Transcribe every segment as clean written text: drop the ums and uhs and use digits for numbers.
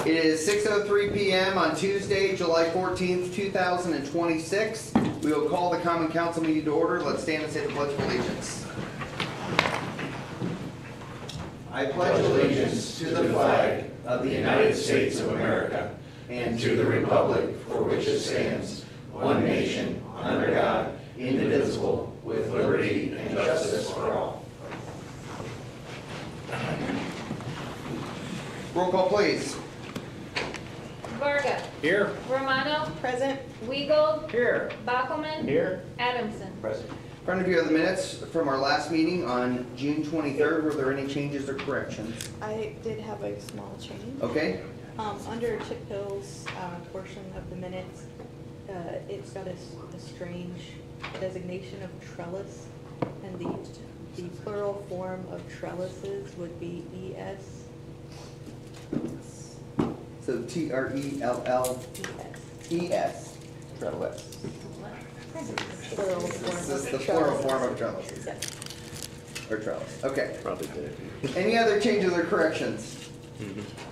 It is 6:03 p.m. on Tuesday, July 14th, 2026. We will call the Common Council meeting to order. Let's stand and say the Pledge of Allegiance. I pledge allegiance to the flag of the United States of America and to the republic for which it stands, one nation, under God, indivisible, with liberty and justice for all. Roll call, please. Varga. Here. Romano. Present. Weigel. Here. Backelman. Here. Adamson. Present. In front of you are the minutes from our last meeting on June 23rd. Were there any changes or corrections? I did have a small change. Okay. Under Chip Hill's portion of the minutes, it's got a strange designation of trellis, and the plural form of trellises would be ES. So T-R-E-L-L-E-S. Trellis. Plural form This is of the plural trellis. form of trellises. Yes. Or trellis. Okay. Probably did. Any other changes or corrections?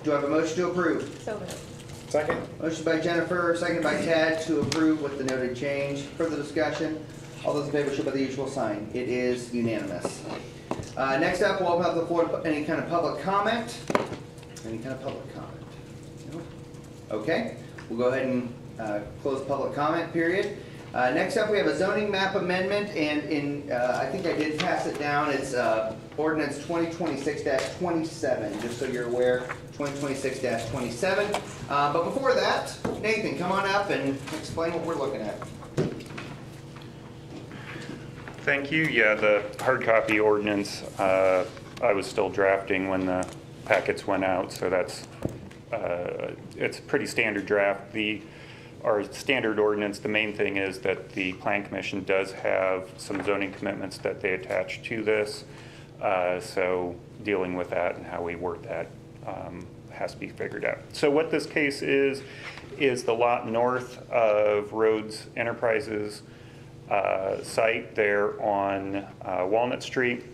Do I have a motion to approve? So moved. Second. Motion by Jennifer, second by Tad to approve with the noted change. Further discussion? All those in favor show by the usual sign. It is unanimous. Next up, we'll have the floor to any kind of public comment. Any kind of public comment? No? Okay, we'll go ahead and close public comment period. Next up, we have a zoning map amendment, and I think I did pass it down. It's ordinance 2026-27, just so you're aware, 2026-27. But before that, Nathan, come on up and explain what we're looking at. Thank you. Yeah, the hard copy ordinance, I was still drafting when the packets went out, so that's, it's a pretty standard draft. Our standard ordinance, the main thing is that the Plan Commission does have some zoning commitments that they attach to this. So dealing with that and how we word that has to be figured out. So what this case is the lot north of Rhodes Enterprises site there on Walnut Street,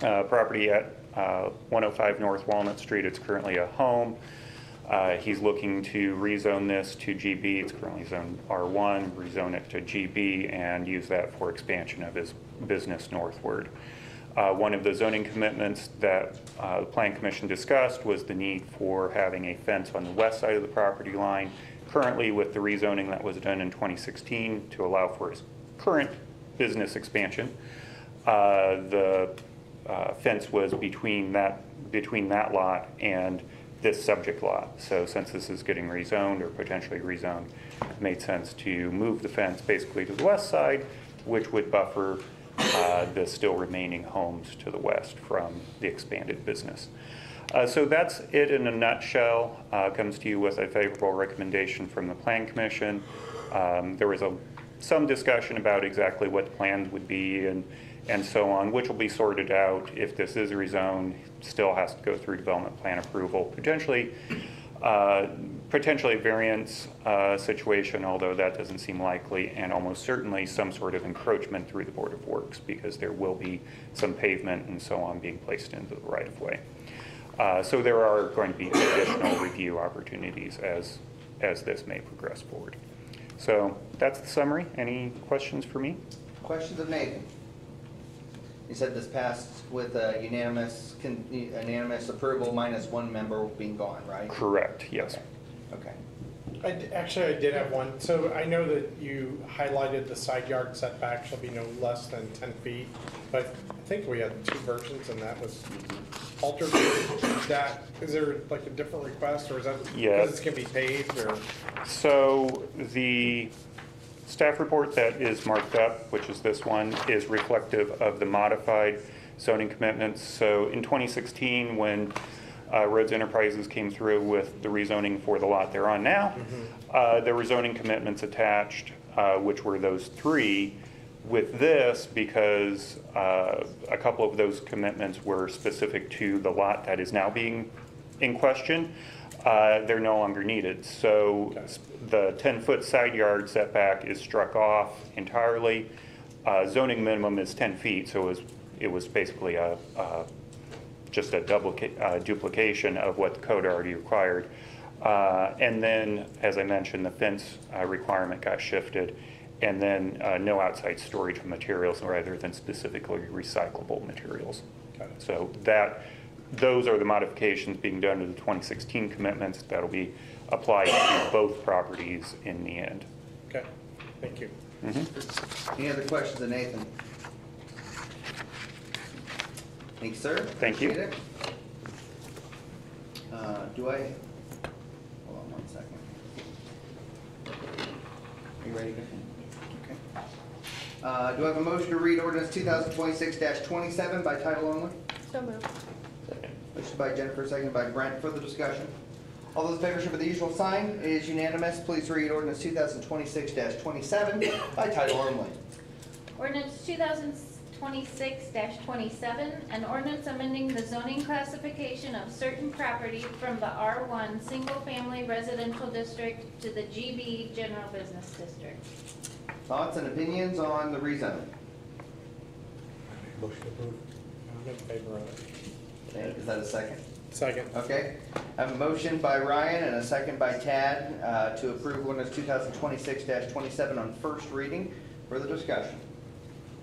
property at 105 North Walnut Street. It's currently a home. He's looking to rezone this to GB. It's currently zoned R1, rezone it to GB and use that for expansion of his business northward. One of the zoning commitments that the Plan Commission discussed was the need for having a fence on the west side of the property line. Currently, with the rezoning that was done in 2016 to allow for his current business expansion, the fence was between that lot and this subject lot. So since this is getting rezoned or potentially rezoned, it made sense to move the fence basically to the west side, which would buffer the still remaining homes to the west from the expanded business. So that's it in a nutshell. Comes to you with a favorable recommendation from the Plan Commission. There was some discussion about exactly what the plans would be and so on, which will be sorted out. If this is rezoned, still has to go through development plan approval, potentially a variance situation, although that doesn't seem likely, and almost certainly some sort of encroachment through the Board of Works, because there will be some pavement and so on being placed into the right of way. So there are going to be additional review opportunities as this may progress forward. So that's the summary. Any questions for me? Questions of Nathan? You said this passed with unanimous approval minus one member being gone, right? Correct, yes. Okay. I did have one. So I know that you highlighted the side yard setback shall be no less than 10 feet, but I think we had two versions and that was altered. Is there like a different request, or is that because it's going to be paved, or? So the staff report that is marked up, which is this one, is reflective of the modified zoning commitments. So in 2016, when Rhodes Enterprises came through with the rezoning for the lot they're on now, there were zoning commitments attached, which were those three. With this, because a couple of those commitments were specific to the lot that is now being in question, they're no longer needed. So the 10-foot side yard setback is struck off entirely. Zoning minimum is 10 feet, so it was basically just a duplication of what the code already required. And then, as I mentioned, the fence requirement got shifted, and then no outside storage of materials rather than specifically recyclable materials. Got it. So those are the modifications being done to the 2016 commitments that'll be applied to both properties in the end. Okay, thank you. Any other questions of Nathan? Thanks, sir. Thank you. Appreciate it. Hold on one second. Are you ready? Okay. Do I have a motion to read ordinance 2026-27 by title only? So moved. Motion by Jennifer, seconded by Brent. Further discussion? All those in favor show by the usual sign. It is unanimous. Please read ordinance 2026-27 by title only. Ordinance 2026-27, an ordinance amending the zoning classification of certain property from the R1 Single Family Residential District to the GB General Business District. Thoughts and opinions on the rezoning? Motion approved. I'm in favor of it. Okay, is that a second? Second. Okay. I have a motion by Ryan and a second by Tad to approve ordinance 2026-27 on first reading. Further discussion?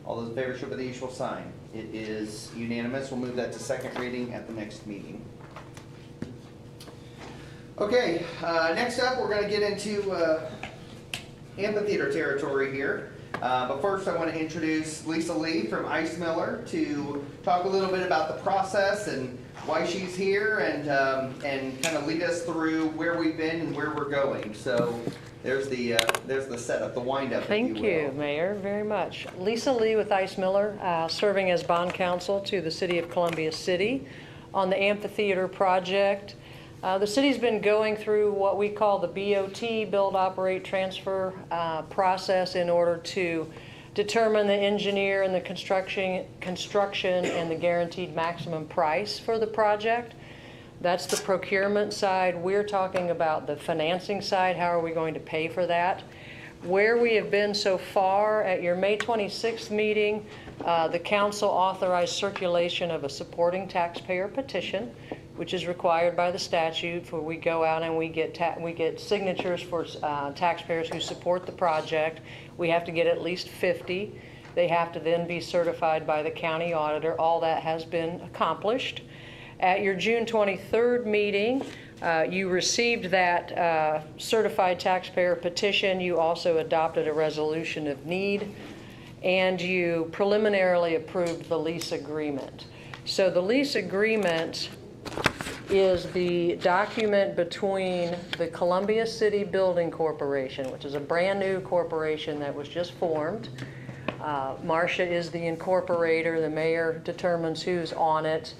All those in favor show by the usual sign. It is unanimous. We'll move that to second reading at the next meeting. Okay, next up, we're going to get into amphitheater territory here. But first, I want to introduce Lisa Lee from Ice Miller to talk a little bit about the process and why she's here, and kind of lead us through where we've been and where we're going. So there's the setup, the wind-up, if Thank you you, will. Mayor, very much. Lisa Lee with Ice Miller, serving as bond counsel to the City of Columbia City on the amphitheater project. The city's been going through what we call the BOT, Build, Operate, Transfer process in order to determine the engineer and the construction and the guaranteed maximum price for the project. That's the procurement side. We're talking about the financing side. How are we going to pay for that? Where we have been so far, at your May 26th meeting, the council authorized circulation of a supporting taxpayer petition, which is required by the statute. For we go out and we get signatures for taxpayers who support the project. We have to get at least 50. They have to then be certified by the county auditor. All that has been accomplished. At your June 23rd meeting, you received that certified taxpayer petition. You also adopted a resolution of need, and you preliminarily approved the lease agreement. So the lease agreement is the document between the Columbia City Building Corporation, which is a brand new corporation that was just formed. Marcia is the incorporator. The mayor determines who's on it.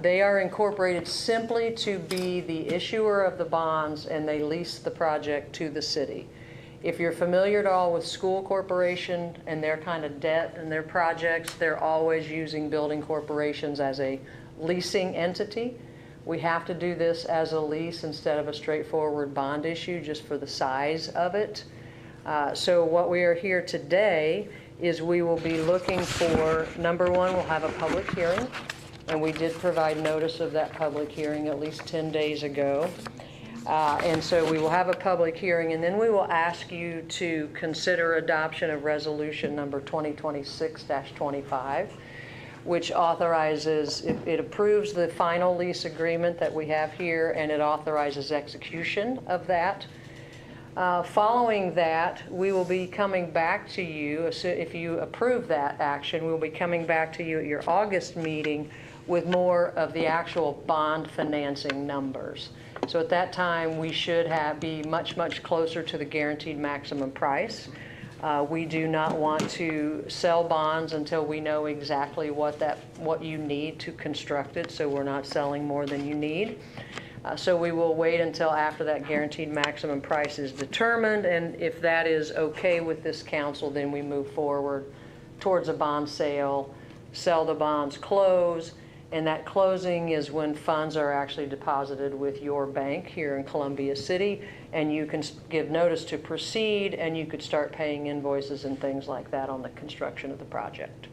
They are incorporated simply to be the issuer of the bonds, and they lease the project to the city. If you're familiar at all with school corporation and their kind of debt and their projects, they're always using building corporations as a leasing entity. We have to do this as a lease instead of a straightforward bond issue just for the size of it. So what we are here today is we will be looking for, number one, we'll have a public hearing. And we did provide notice of that public hearing at least 10 days ago. And so we will have a public hearing, and then we will ask you to consider adoption of resolution number 2026-25, which authorizes, it approves the final lease agreement that we have here, and it authorizes execution of that. Following that, we will be coming back to you, if you approve that action, we'll be coming back to you at your August meeting with more of the actual bond financing numbers. So at that time, we should be much, much closer to the guaranteed maximum price. We do not want to sell bonds until we know exactly what you need to construct it, so we're not selling more than you need. So we will wait until after that guaranteed maximum price is determined, and if that is okay with this council, then we move forward towards a bond sale, sell the bonds, close, and that closing is when funds are actually deposited with your bank here in Columbia City, and you can give notice to proceed, and you could start paying invoices and things like that on the construction of the project.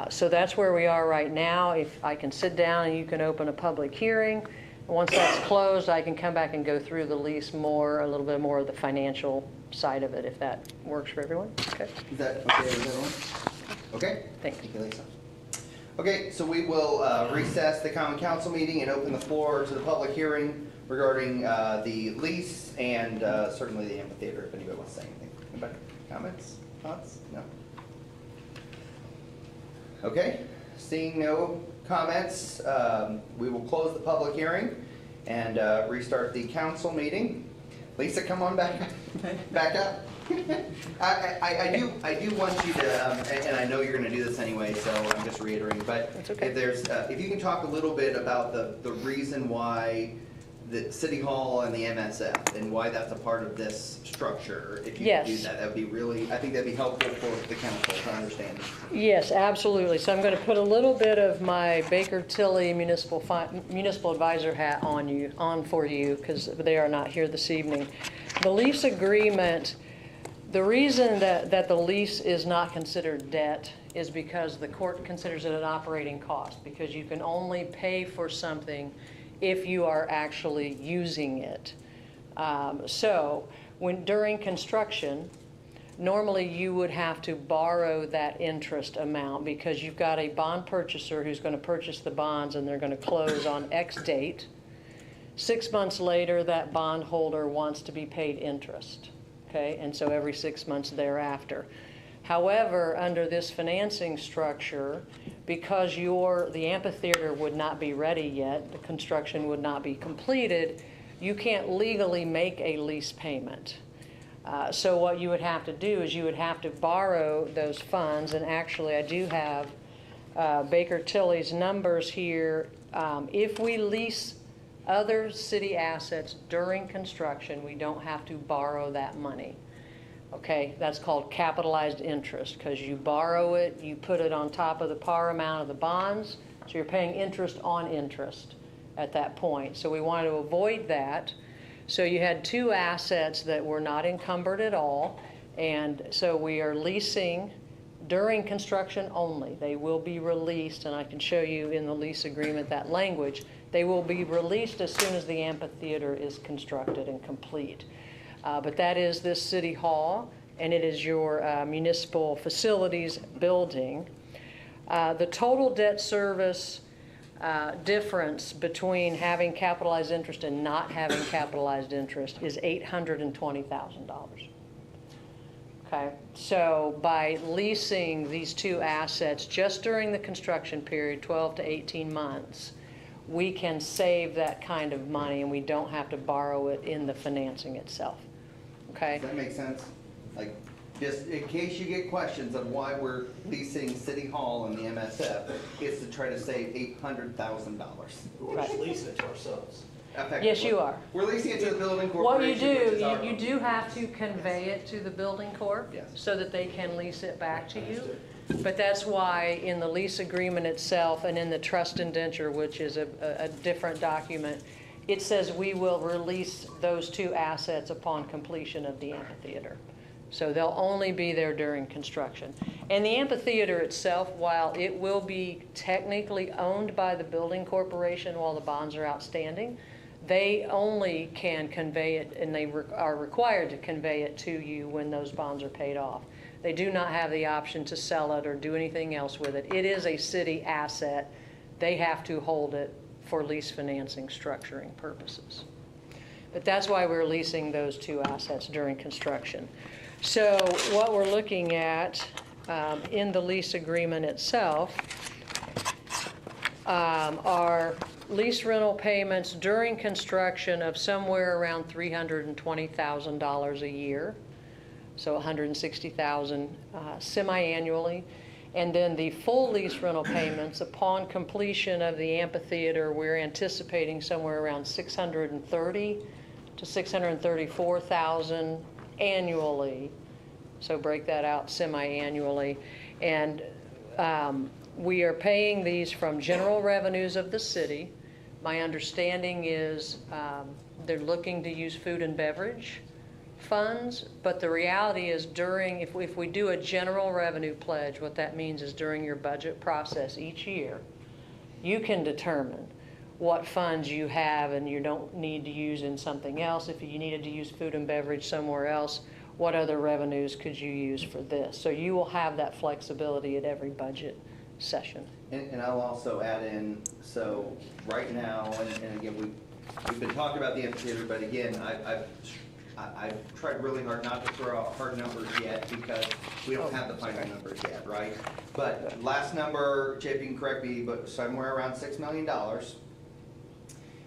So that's where we are right now. If I can sit down and you can open a public hearing, Once that's closed, I can come back and go through the lease more, a little bit more of the financial side of it, if that works for everyone. Okay, Is that okay with everyone? Okay? Thank you, Lisa. Okay, so we will recess the common council meeting and open the floor to the public hearing regarding the lease and certainly the amphitheater, if anybody wants to say anything. Anybody? Comments? Thoughts? No? Okay, seeing no comments, we will close the public hearing and restart the council meeting. Lisa, come on back up. I do want you to, and I know you're going to do this anyway, so I'm just reiterating, but That's okay. if you can talk a little bit about the reason why the City Hall and the MSF and why that's a part of this structure, if you could do Yes. that, that would be really, I think that'd be helpful for the council to understand. yes, absolutely. So I'm going to put a little bit of my Baker Tilly municipal advisor hat on for you, because they are not here this evening. The lease agreement, the reason that the lease is not considered debt is because the court considers it an operating cost, because you can only pay for something if you are actually using it. So during construction, normally you would have to borrow that interest amount because you've got a bond purchaser who's going to purchase the bonds and they're going to close on X date. 6 months later, that bondholder wants to be paid interest, okay? And so every 6 months thereafter. However, under this financing structure, because the amphitheater would not be ready yet, the construction would not be completed, you can't legally make a lease payment. So what you would have to do is you would have to borrow those funds, and actually I do have Baker Tilly's numbers here. If we lease other city assets during construction, we don't have to borrow that money. Okay, that's called capitalized interest, because you borrow it, you put it on top of the par amount of the bonds, so you're paying interest on interest at that point. So we wanted to avoid that. So you had two assets that were not encumbered at all, and so we are leasing during construction only. They will be released, and I can show you in the lease agreement that language. They will be released as soon as the amphitheater is constructed and complete. But that is this City Hall, and it is your municipal facilities building. The total debt service difference between having capitalized interest and not having capitalized interest is $820,000. Okay, so by leasing these two assets just during the construction period, 12 to 18 months, we can save that kind of money and we don't have to borrow it in the financing itself. Okay? Does that make sense? Like, just in case you get questions of why we're leasing City Hall and the MSF, it's to try to save $800,000. We're just leasing it to ourselves. Yes, you are. We're leasing it to the building What you corporation. which is do, our- you do have to convey it to the building corp Yes. so that they can lease it back to you. But that's why in the lease agreement itself and in the trust indenture, which is a different document, it says we will release those two assets upon completion of the amphitheater. So they'll only be there during construction. And the amphitheater itself, while it will be technically owned by the building corporation while the bonds are outstanding, they only can convey it, and they are required to convey it to you when those bonds are paid off. They do not have the option to sell it or do anything else with it. It is a city asset. They have to hold it for lease financing structuring purposes. But that's why we're leasing those two assets during construction. So what we're looking at in the lease agreement itself are lease rental payments during construction of somewhere around $320,000 a year. So $160,000 semi-annually. And then the full lease rental payments upon completion of the amphitheater, we're anticipating somewhere around $630,000 to $634,000 annually. So break that out semi-annually. And we are paying these from general revenues of the city. My understanding is they're looking to use food and beverage funds, but the reality is if we do a general revenue pledge, what that means is during your budget process each year, you can determine what funds you have and you don't need to use in something else. If you needed to use food and beverage somewhere else, what other revenues could you use for this? So you will have that flexibility at every budget session. And I'll also add in, so right now, and again, we've been talking about the amphitheater, but again, I've tried really hard not to throw out hard numbers yet because we don't have the final numbers yet, right? But last number, Chip, you can correct me, but somewhere around $6 million.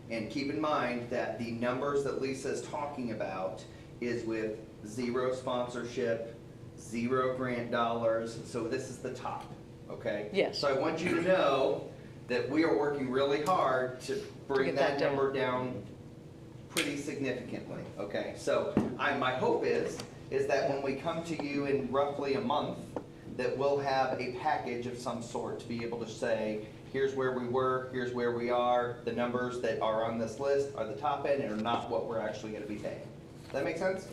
And keep in mind that the numbers that Lisa's talking about is with 0 sponsorship, 0 grant dollars, so this is the top, okay? Yes. So I want you to know that we are working really hard to bring get that that number down pretty significantly, okay? So my hope is that when we come to you in roughly a month, that we'll have a package of some sort to be able to say, here's where we were, here's where we are, the numbers that are on this list are the top end and are not what we're actually gonna be paying. Does that make sense?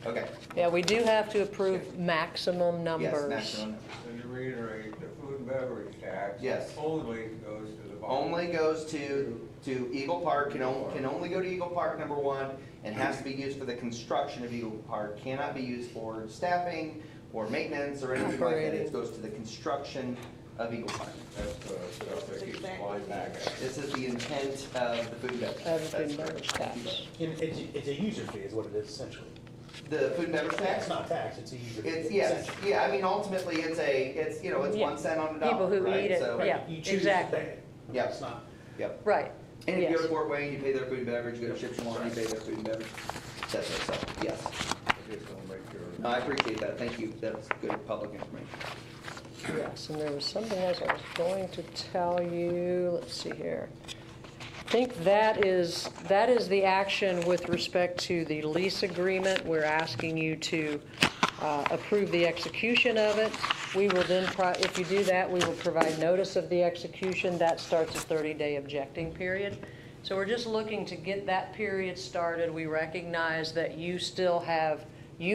Okay. Yeah, we do have to approve maximum Yes, numbers. maximum. And to reiterate, the food and beverage tax. Yes. Only goes to the bottom. Only goes to Eagle Park, can only go to Eagle Park, number one, and has to be used for the construction of Eagle Park. Cannot be used for staffing or maintenance or anything like that. It goes to the construction of Eagle Park. That's the stuff that keeps flying back at us. This is the intent of the food and beverage. Of the food and That's beverage correct. tax. It's a user fee is what it is essentially. The food and beverage tax? It's not tax, it's a user fee. It's, yes, essentially. yeah, I mean, ultimately, it's Yeah. 1 cent on the dollar, People who right? eat it, So- yeah. You choose to exactly. pay it. Yep. It's not. Yep. Right, And if you go to yes. Fort Wayne, you pay their food and beverage, you go to Shipshawana, you pay their food and beverage, that's it, so, yes. I just want to make sure. No, I appreciate that, thank you, that's good public information. Yes, and there was something else I was going to tell you. Let's see here. I think that is the action with respect to the lease agreement. We're asking you to approve the execution of it. We will then, if you do that, we will provide notice of the execution. That starts a 30-day objecting period. So we're just looking to get that period started. We recognize that you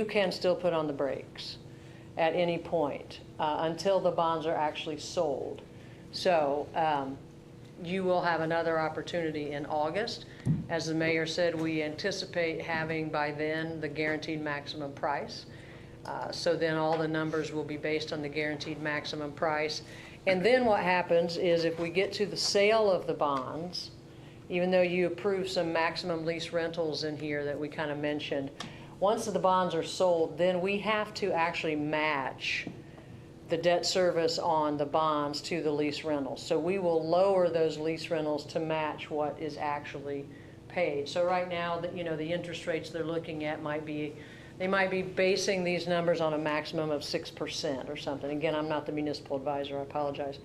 can still put on the brakes at any point until the bonds are actually sold. So you will have another opportunity in August. As the mayor said, we anticipate having by then the guaranteed maximum price. So then all the numbers will be based on the guaranteed maximum price. And then what happens is if we get to the sale of the bonds, even though you approve some maximum lease rentals in here that we kind of mentioned, once the bonds are sold, then we have to actually match the debt service on the bonds to the lease rentals. So we will lower those lease rentals to match what is actually paid. So right now, the interest rates they're looking at they might be basing these numbers on a maximum of 6% or something. Again, I'm not the municipal advisor, I apologize.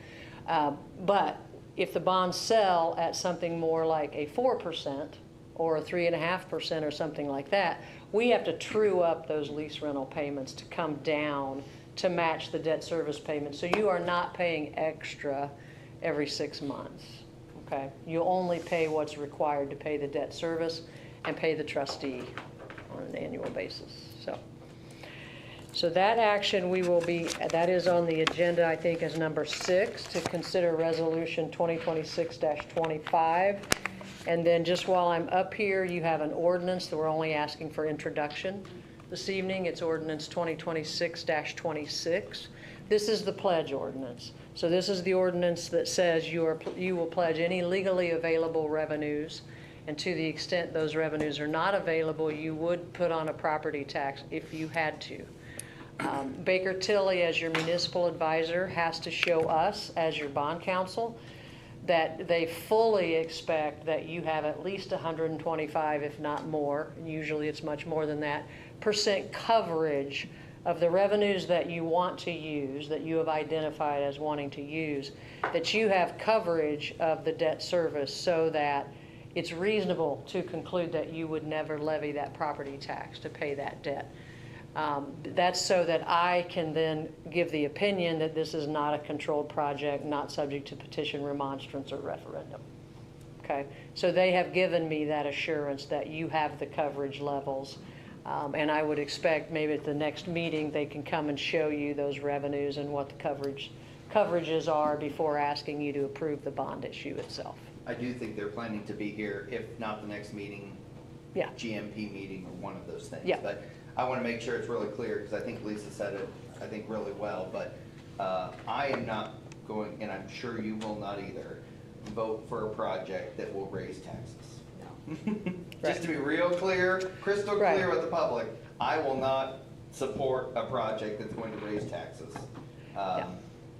But if the bonds sell at something more like a 4% or a 3.5% or something like that, we have to true up those lease rental payments to come down to match the debt service payment. So you are not paying extra every 6 months, okay? You only pay what's required to pay the debt service and pay the trustee on an annual basis, So that action that is on the agenda, I think, as number 6, to consider resolution 2026-25. And then just while I'm up here, you have an ordinance that we're only asking for introduction this evening. It's ordinance 2026-26. This is the pledge ordinance. So this is the ordinance that says you will pledge any legally available revenues, and to the extent those revenues are not available, you would put on a property tax if you had to. Baker Tilly, as your municipal advisor, has to show us, as your bond counsel, that they fully expect that you have at least 125, if not more, and usually it's much more than that, % coverage of the revenues that you want to use, that you have identified as wanting to use, that you have coverage of the debt service so that it's reasonable to conclude that you would never levy that property tax to pay that debt. That's so that I can then give the opinion that this is not a controlled project, not subject to petition, remonstrance, or referendum. Okay, so they have given me that assurance that you have the coverage levels, and I would expect maybe at the next meeting they can come and show you those revenues and what the coverages are before asking you to approve the bond issue itself. I do think they're planning to be here, if not the next meeting, Yeah. GMP meeting or one of those things. Yeah. But I want to make sure it's really clear, because I think Lisa said it, I think really well, but I am not going, and I'm sure you will not either, vote for a project that will raise taxes. No. Just to be real clear, crystal Right. clear with the public, I will not support a project that's going to raise taxes Yeah.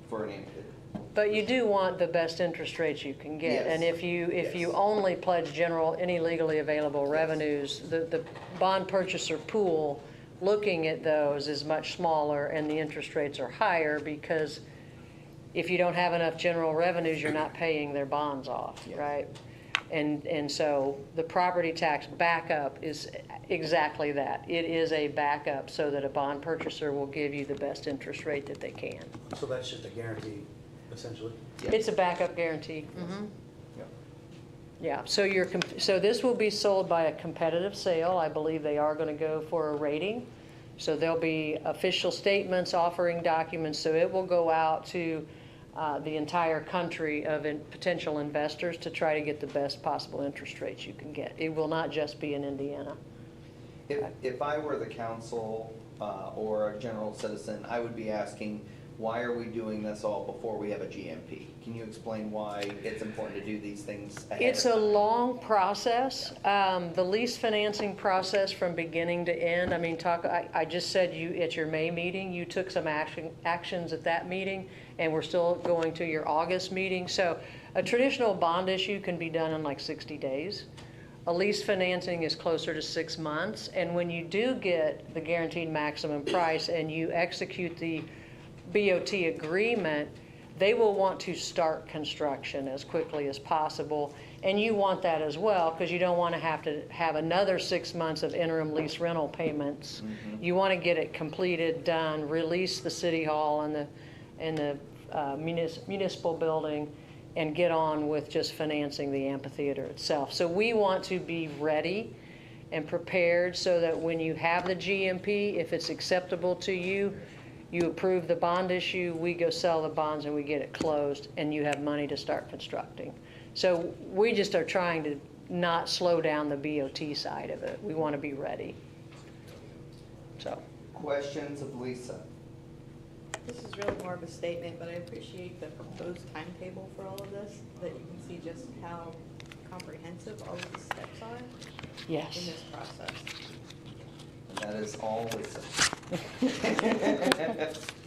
for an amphitheater. But you do want the best interest rates you can get. Yes. And if you Yes. only pledge general, any legally available revenues, the bond purchaser pool, looking at those is much smaller and the interest rates are higher, because if you don't have enough general revenues, you're not paying their bonds off, Yes. right? And so the property tax backup is exactly that. It is a backup so that a bond purchaser will give you the best interest rate that they can. So that's just a guarantee, essentially? Yeah. It's a backup guarantee. Yep. Yeah, so this will be sold by a competitive sale. I believe they are going to go for a rating. So there'll be official statements, offering documents, so it will go out to the entire country of potential investors to try to get the best possible interest rates you can get. It will not just be in Indiana. If I were the council or a general citizen, I would be asking, why are we doing this all before we have a GMP? Can you explain why it's important to do these things ahead It's of a time? long process. The lease financing process from beginning to end, I mean, I just said at your May meeting, you took some actions at that meeting, and we're still going to your August meeting. So a traditional bond issue can be done in like 60 days. A lease financing is closer to 6 months. And when you do get the guaranteed maximum price and you execute the BOT agreement, they will want to start construction as quickly as possible. And you want that as well, because you don't want to have another 6 months of interim lease rental payments. You want to get it completed, done, release the city hall and the municipal building, and get on with just financing the amphitheater itself. So we want to be ready and prepared so that when you have the GMP, if it's acceptable to you, you approve the bond issue, we go sell the bonds and we get it closed, and you have money to start constructing. So we just are trying to not slow down the BOT side of it. We want to be ready. So, Questions of Lisa? This is really more of a statement, but I appreciate the proposed timetable for all of this, that you can see just how comprehensive all of the steps are in yes. this process. And that is all Lisa. So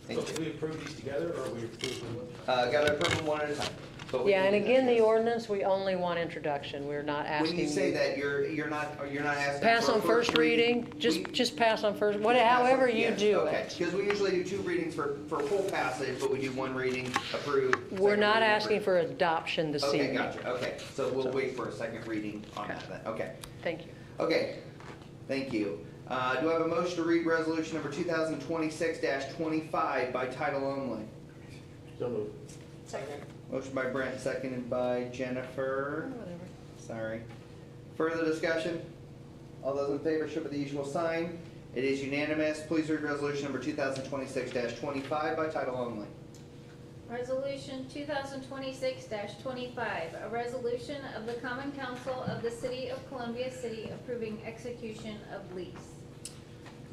Thank do you. we approve these together, or are we approving? Gotta approve them one at a time. But we Yeah, can and do that, again, the yes. ordinance, we only want introduction. We're not asking When you say that, you're not asking pass for a on first reading, We- just pass on first, Just pass however it, you yes, do okay. it. Because we usually do 2 readings for full passage, but we do 1 reading, approve. We're second not reading, asking approve. for adoption this Okay, evening. gotcha, okay. So we'll So- wait for a second reading on that then, okay. Thank you. Okay, thank you. Do I have a motion to read resolution number 2026-25 by title only? So moved. Second. Motion by Brent, seconded by Jennifer. Whatever. Sorry. Further discussion? All those in favor show by the usual sign. It is unanimous. Please read resolution number 2026-25 by title only. Resolution 2026-25, a resolution of the Common Council of the City of Columbia City approving execution of lease.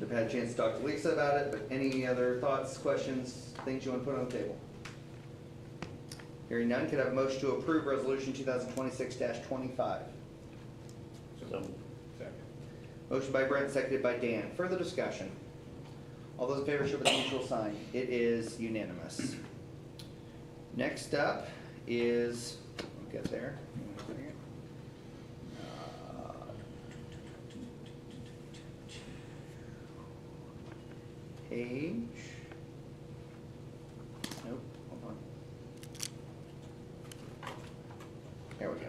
I've had a chance to talk to Lisa about it, but any other thoughts, questions, things you want to put on the table? Hearing none, could I have a motion to approve resolution 2026-25? So moved. Second. Motion by Brent, seconded by Dan. Further discussion? All those in favor show by the usual sign. It is unanimous. Next up is, we'll get there. Page. Nope, hold on. There we go.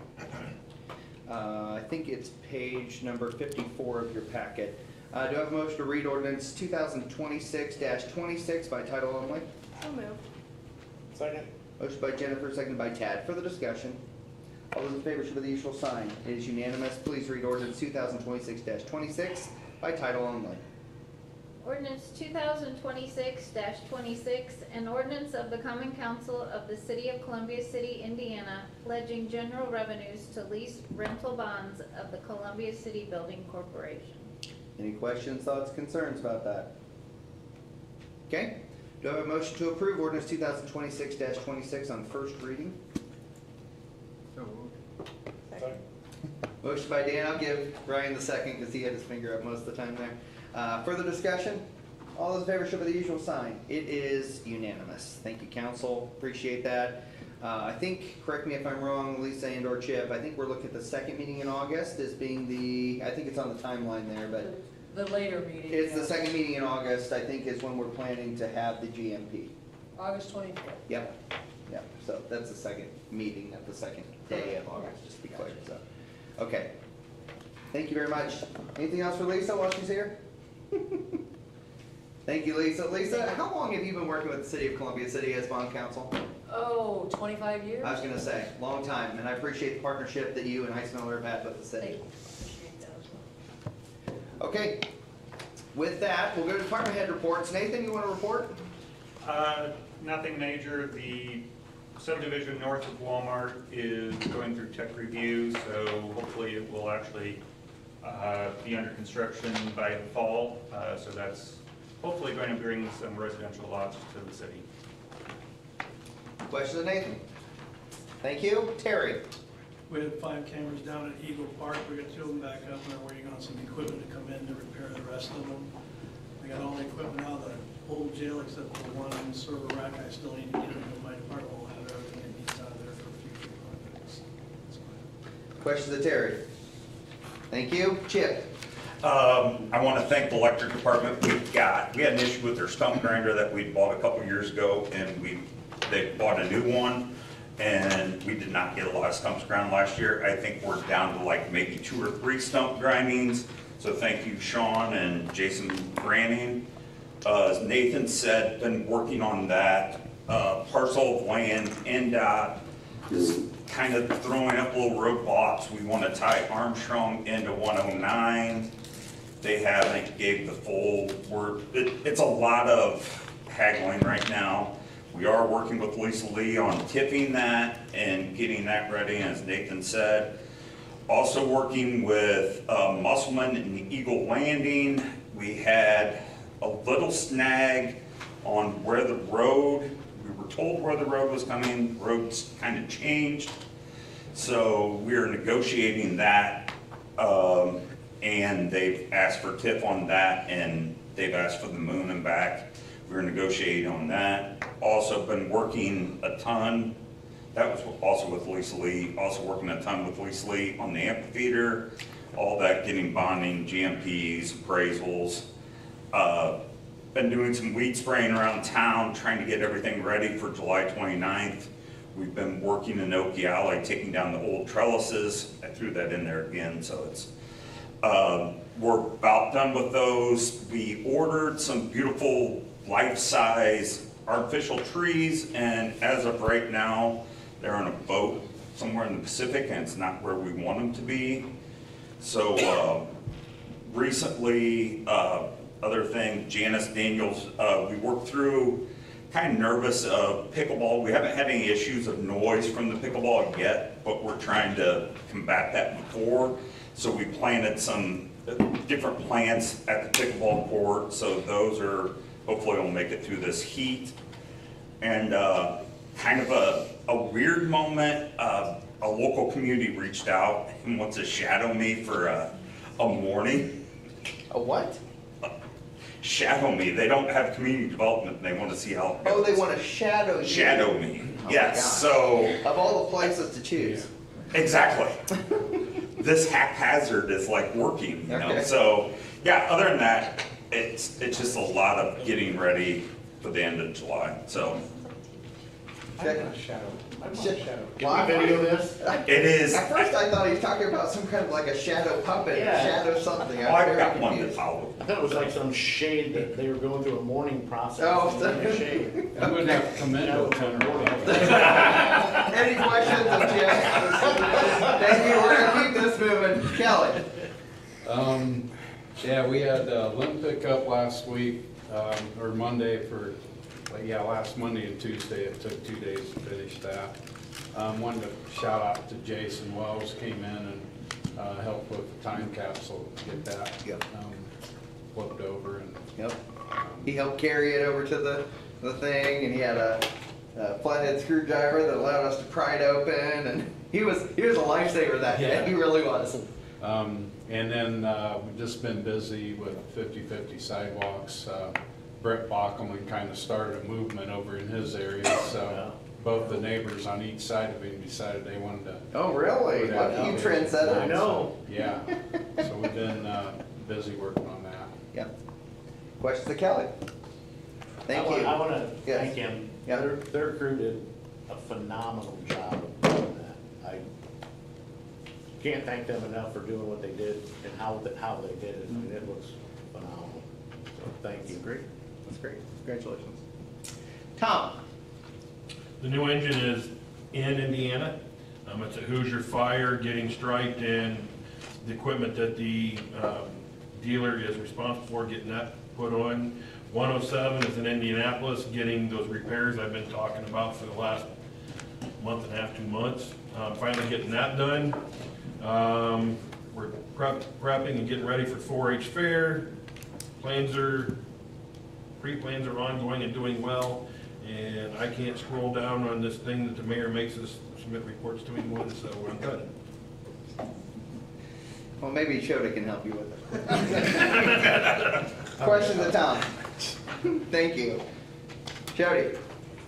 I think it's page number 54 of your packet. Do I have a motion to read ordinance 2026-26 by title only? So moved. Second? Motion by Jennifer, seconded by Tad. Further discussion? All those in favor should be the usual sign. It is unanimous. Please read ordinance 2026-26 by title only. Ordinance 2026-26, an ordinance of the Common Council of the City of Columbia City, Indiana, pledging general revenues to lease rental bonds of the Columbia City Building Corporation. Any questions, thoughts, concerns about that? Okay, do I have a motion to approve ordinance 2026-26 on first reading? So moved. Second. Motion by Dan, I'll give Ryan the second because he had his finger up most of the time there. Further discussion? All those in favor show by the usual sign. It is unanimous. Thank you, council, appreciate that. I think, correct me if I'm wrong, Lisa and or Chip, I think we're looking at the second meeting in August as being I think it's on the timeline there, but The later meeting. it's the second meeting in August, I think is when we're planning to have the GMP. August 25th. Yep, so that's the second meeting of the second day of August, just to be clear, so. Okay. Thank you very much. Anything else for Lisa while she's here? Thank you, Lisa. Lisa, how long have you been working with the City of Columbia City as bond counsel? Oh, 25 years? I was gonna say, long time, and I appreciate the partnership that you and Heist Miller have had with the city. Okay, with that, we'll go to department head reports. Nathan, you wanna report? Nothing major. The subdivision north of Walmart is going through tech review, so hopefully it will actually be under construction by the fall. So that's hopefully going to bring some residential lots to the city. Questions of Nathan? Thank you. Terry? We had 5 cameras down at Eagle Park. We got 2 of them back up and are waiting on some equipment to come in to repair the rest of them. We got all the equipment out of the old jail except for one server rack I still need to get into. My department will have everything it needs out of there for future projects. That's fine. Questions of Terry? Thank you. Chip? I want to thank the electric department. We had an issue with their stump grinder that we bought a couple years ago, and they bought a new one, and we did not get a lot of stumps ground last year. I think we're down to like maybe 2 or 3 stump grindings. So thank you, Sean and Jason Branning. As Nathan said, been working on that parcel of land. NDOT is kind of throwing up little roadblocks. We want to tie Armstrong into 109. They haven't gave the full word. It's a lot of haggling right now. We are working with Lisa Lee on tipping that and getting that ready, as Nathan said. Also working with Musselman and Eagle Landing. We had a little snag on where the road, we were told where the road was coming, road's kind of changed. So we're negotiating that, and they've asked for TIF on that, and they've asked for the moon and back. We're negotiating on that. Also been working a ton, that was also with Lisa Lee, also working a ton with Lisa Lee on the amphitheater, all that, getting bonding, GMPs, appraisals. Been doing some weed spraying around town, trying to get everything ready for July 29th. We've been working in Okie Alley, taking down the old trellises. I threw that in there again, so it's, we're about done with those. We ordered some beautiful life-size artificial trees, and as of right now, they're on a boat somewhere in the Pacific, and it's not where we want them to be. So recently, other thing, Janice Daniels, we worked through, kind of nervous of pickleball. We haven't had any issues of noise from the pickleball yet, but we're trying to combat that before. So we planted some different plants at the pickleball court, so those are, hopefully will make it through this heat. And kind of a weird moment, a local community reached out and wants to shadow me for a morning. A what? Shadow me. They don't have community development, and they want to see how it goes. Oh, they want to shadow you? Shadow me. Oh my Yes, gosh. so. Of all the places to choose. Exactly. This haphazard is like working, you know? Okay. So, yeah, other than that, it's just a lot of getting ready for the end of July, so. I'm not a shadow. I'm not a shadow. Can we video this? It is, At first I thought he was talking about some kind of like a shadow puppet, or Yeah. shadow something. I oh, was I've very got one to confused. follow. I thought it was like some shade that they were going through a mourning process. Oh, and so- then a shade. I wouldn't have to come in That till was 10 or mourning. 11. Any questions of Jim? Thank you, we're gonna keep this moving. Kelly? Yeah, we had limb pickup last week, or Monday last Monday and Tuesday. It took 2 days to finish that. Wanted to shout out to Jason Wells, came in and helped with the time capsule, get that Yep. flipped over and. Yep. He helped carry it over to the thing, and he had a flathead screwdriver that allowed us to pry it open, and he was a lifesaver that day. Yeah. He really was. And then we've just been busy with 50/50 sidewalks. Brett Bockelman kind of started a movement over in his area, so both the neighbors on each side of him decided they wanted to. Oh, really? put out Lucky you, there. trendsetter. I know. Yeah, so we've been busy working on that. Yep. Questions of Kelly? Thank you. I want to Yes. thank him. Yeah. Their crew did a phenomenal job of doing that. I can't thank them enough for doing what they did and how they did it. I mean, it looks phenomenal. So thank you. Great. That's great. Congratulations. Tom? The new engine is in Indiana. It's a Hoosier Fire getting striped, and the equipment that the dealer is responsible for getting that put on. 107 is in Indianapolis getting those repairs I've been talking about for the last month and a half, 2 months. Finally getting that done. We're prepping and getting ready for 4-H fair. Pre-plans are ongoing and doing well. And I can't scroll down on this thing that the mayor makes us submit reports to him with, so I'm done. Well, maybe Shota can help you with it. Questions of Tom? Thank you. Jody?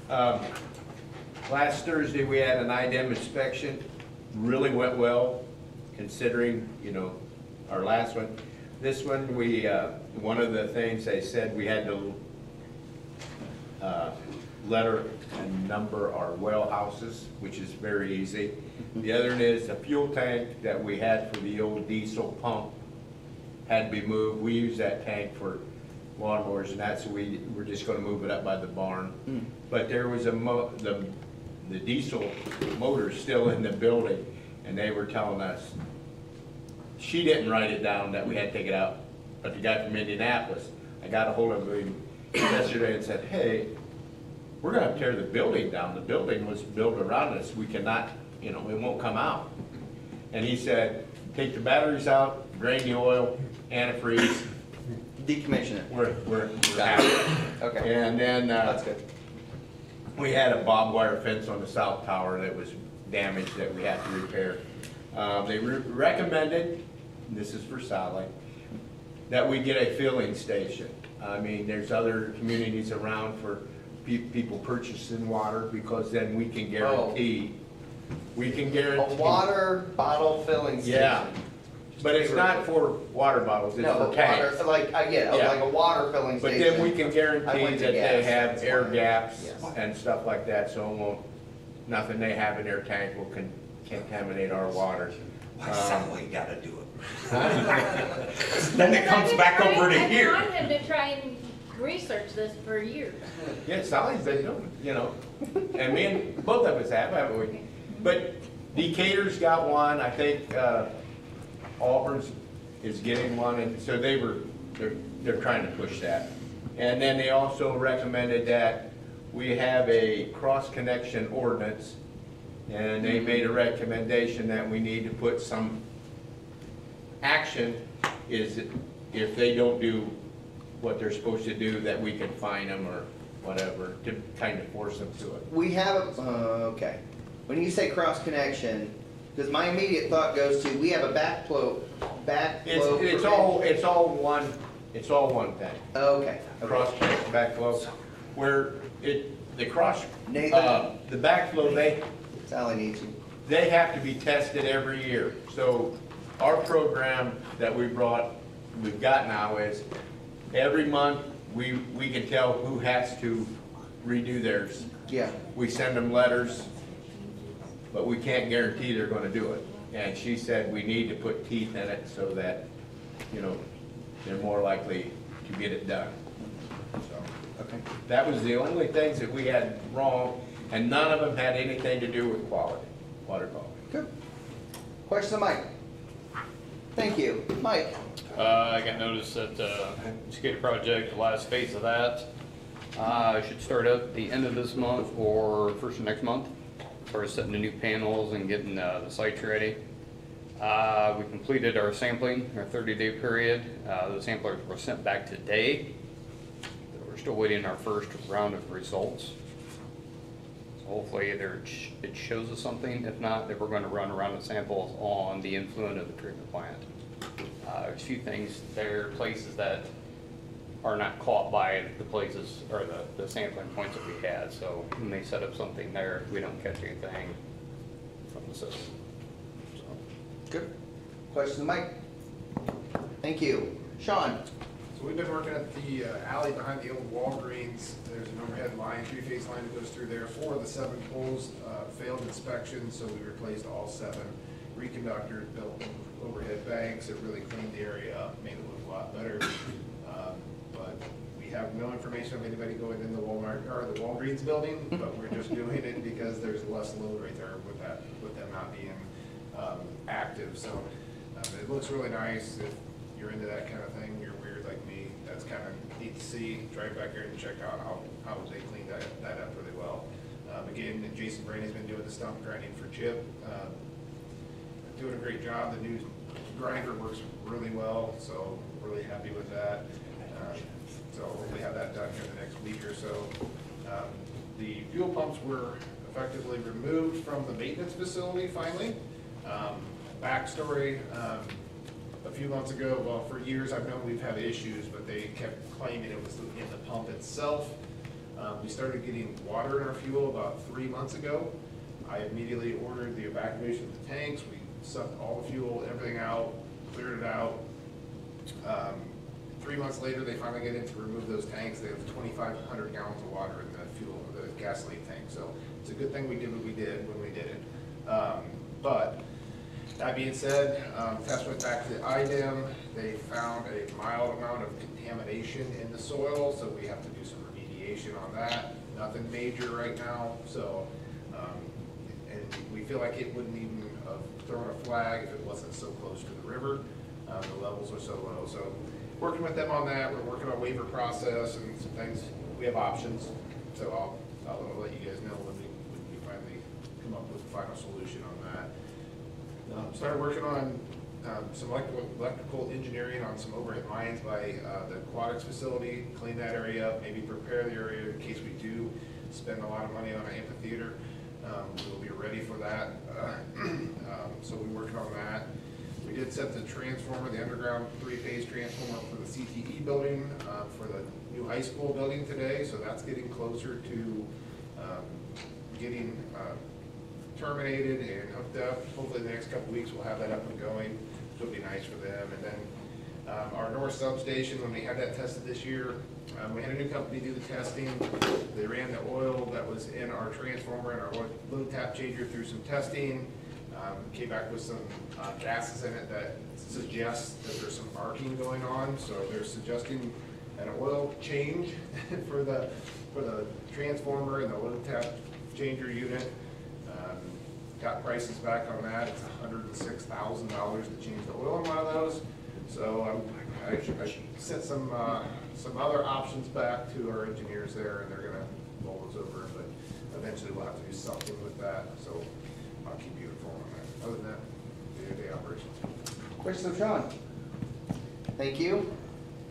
Last Thursday, we had an IDEM inspection, really went well, considering, our last one. This one, one of the things they said, we had to letter and number our well houses, which is very easy. The other is the fuel tank that we had for the old diesel pump had to be moved. We use that tank for lawnmowers and that, so we're just gonna move it up by the barn. But there was the diesel motor's still in the building, and they were telling us, she didn't write it down that we had to take it out, but the guy from Indianapolis, I got a hold of him yesterday and said, hey, we're gonna have to tear the building down. The building was built around us. We cannot, it won't come out. And he said, take the batteries out, drain the oil, antifreeze. Decommission it. We're happy. Okay. And then, That's good. we had a barbed wire fence on the south tower that was damaged that we had to repair. They recommended, and this is for Sally, that we get a filling station. I mean, there's other communities around for people purchasing water, because then we can guarantee, A water bottle filling station. Yeah, but it's not for water bottles, it's No, for but tanks. water, I get it, Yeah. like a water filling But station. then we can I guarantee went to that they gas, have that's air fine. gaps Yes. and stuff like that, so it won't, nothing they have in their tank will contaminate our water. Why Sally gotta do it? Then it comes back over to here. I've wanted to try and research this for years. Yeah, Sally's been doing it, and me and both of us have, haven't we? But Decatur's got one, I think, Auburn's is getting one, and so they're trying to push that. And then they also recommended that we have a cross-connection ordinance, and they made a recommendation that we need to put some action, is if they don't do what they're supposed to do, that we can fine them or whatever, to kind of force them to it. We have, okay. When you say cross connection, because my immediate thought goes to, we have a backflow. It's all one thing. Okay. Cross backflow, where the Nathan? the backflow, Sally needs you. they have to be tested every year. So our program that we've got now is, every month, we can tell who has to redo theirs. Yeah. We send them letters, but we can't guarantee they're gonna do it. And she said we need to put teeth in it so that, they're more likely to get it done. So, Okay. that was the only things that we had wrong, and none of them had anything to do with quality, water quality. Good. Question of Mike? Thank you. Mike? I got notice that skater project, the last phase of that, should start up the end of this month or first of next month. For setting the new panels and getting the sites ready. We completed our sampling, our 30-day period. The samplers were sent back today. We're still waiting our first round of results. So hopefully it shows us something. If not, then we're going to run around the samples on the influent of the treatment plant. There's a few things there, places that are not caught by the places or the sampling points that we had. So we may set up something there if we don't catch anything from the system. So. Good. Question to Mike? Thank you. Sean? So we've been working at the alley behind the old Walgreens. There's an overhead line, three-phase line that goes through there. 4 of the 7 poles failed inspection, so we replaced all 7. Reconductored, built overhead banks. It really cleaned the area up, made it look a lot better. But we have no information of anybody going in the Walmart or the Walgreens building, but we're just doing it because there's less load right there with them not being active. So it looks really nice. If you're into that kind of thing, you're weird like me, that's kind of neat to see. Drive back here and check out how they cleaned that up really well. Again, Jason Brady's been doing the stump grinding for Chip. Doing a great job. The new grinder works really well, so really happy with that. So hopefully have that done here in the next week or so. The fuel pumps were effectively removed from the maintenance facility finally. Backstory, a few months ago, well, for years I've known we've had issues, but they kept claiming it was in the pump itself. We started getting water in our fuel about 3 months ago. I immediately ordered the evacuation of the tanks. We sucked all the fuel, everything out, cleared it out. 3 months later, they finally get in to remove those tanks. They have 2,500 gallons of water in the fuel, the gasoline tank. So it's a good thing we did what we did when we did it. But that being said, test went back to the IDEM. They found a mild amount of contamination in the soil, so we have to do some remediation on that. Nothing major right now. So, and we feel like it wouldn't even have thrown a flag if it wasn't so close to the river. The levels are so low. So working with them on that. We're working on waiver process and some things. We have options. So I'll let you guys know when we finally come up with a final solution on that. Started working on some electrical engineering on some overhead lines by the aquatics facility, clean that area up, maybe prepare the area in case we do spend a lot of money on an amphitheater. We'll be ready for that. So we're working on that. We did set the transformer, the underground 3-phase transformer for the CTE building for the new high school building today. So that's getting closer to getting terminated and hooked up. Hopefully the next couple weeks we'll have that up and going, which will be nice for them. And then our north substation, when we had that tested this year, we had a new company do the testing. They ran the oil that was in our transformer and our load tap changer through some testing. Came back with some gases in it that suggest that there's some arcing going on. So they're suggesting an oil change for the transformer and the load tap changer unit. Got prices back on that. It's $106,000 to change the oil in one of those. So I sent some other options back to our engineers there, and they're going to roll those over. But eventually we'll have to do something with that. So I'll keep you informed on that. Other than that, day-to-day operations. Questions of Sean? Thank you.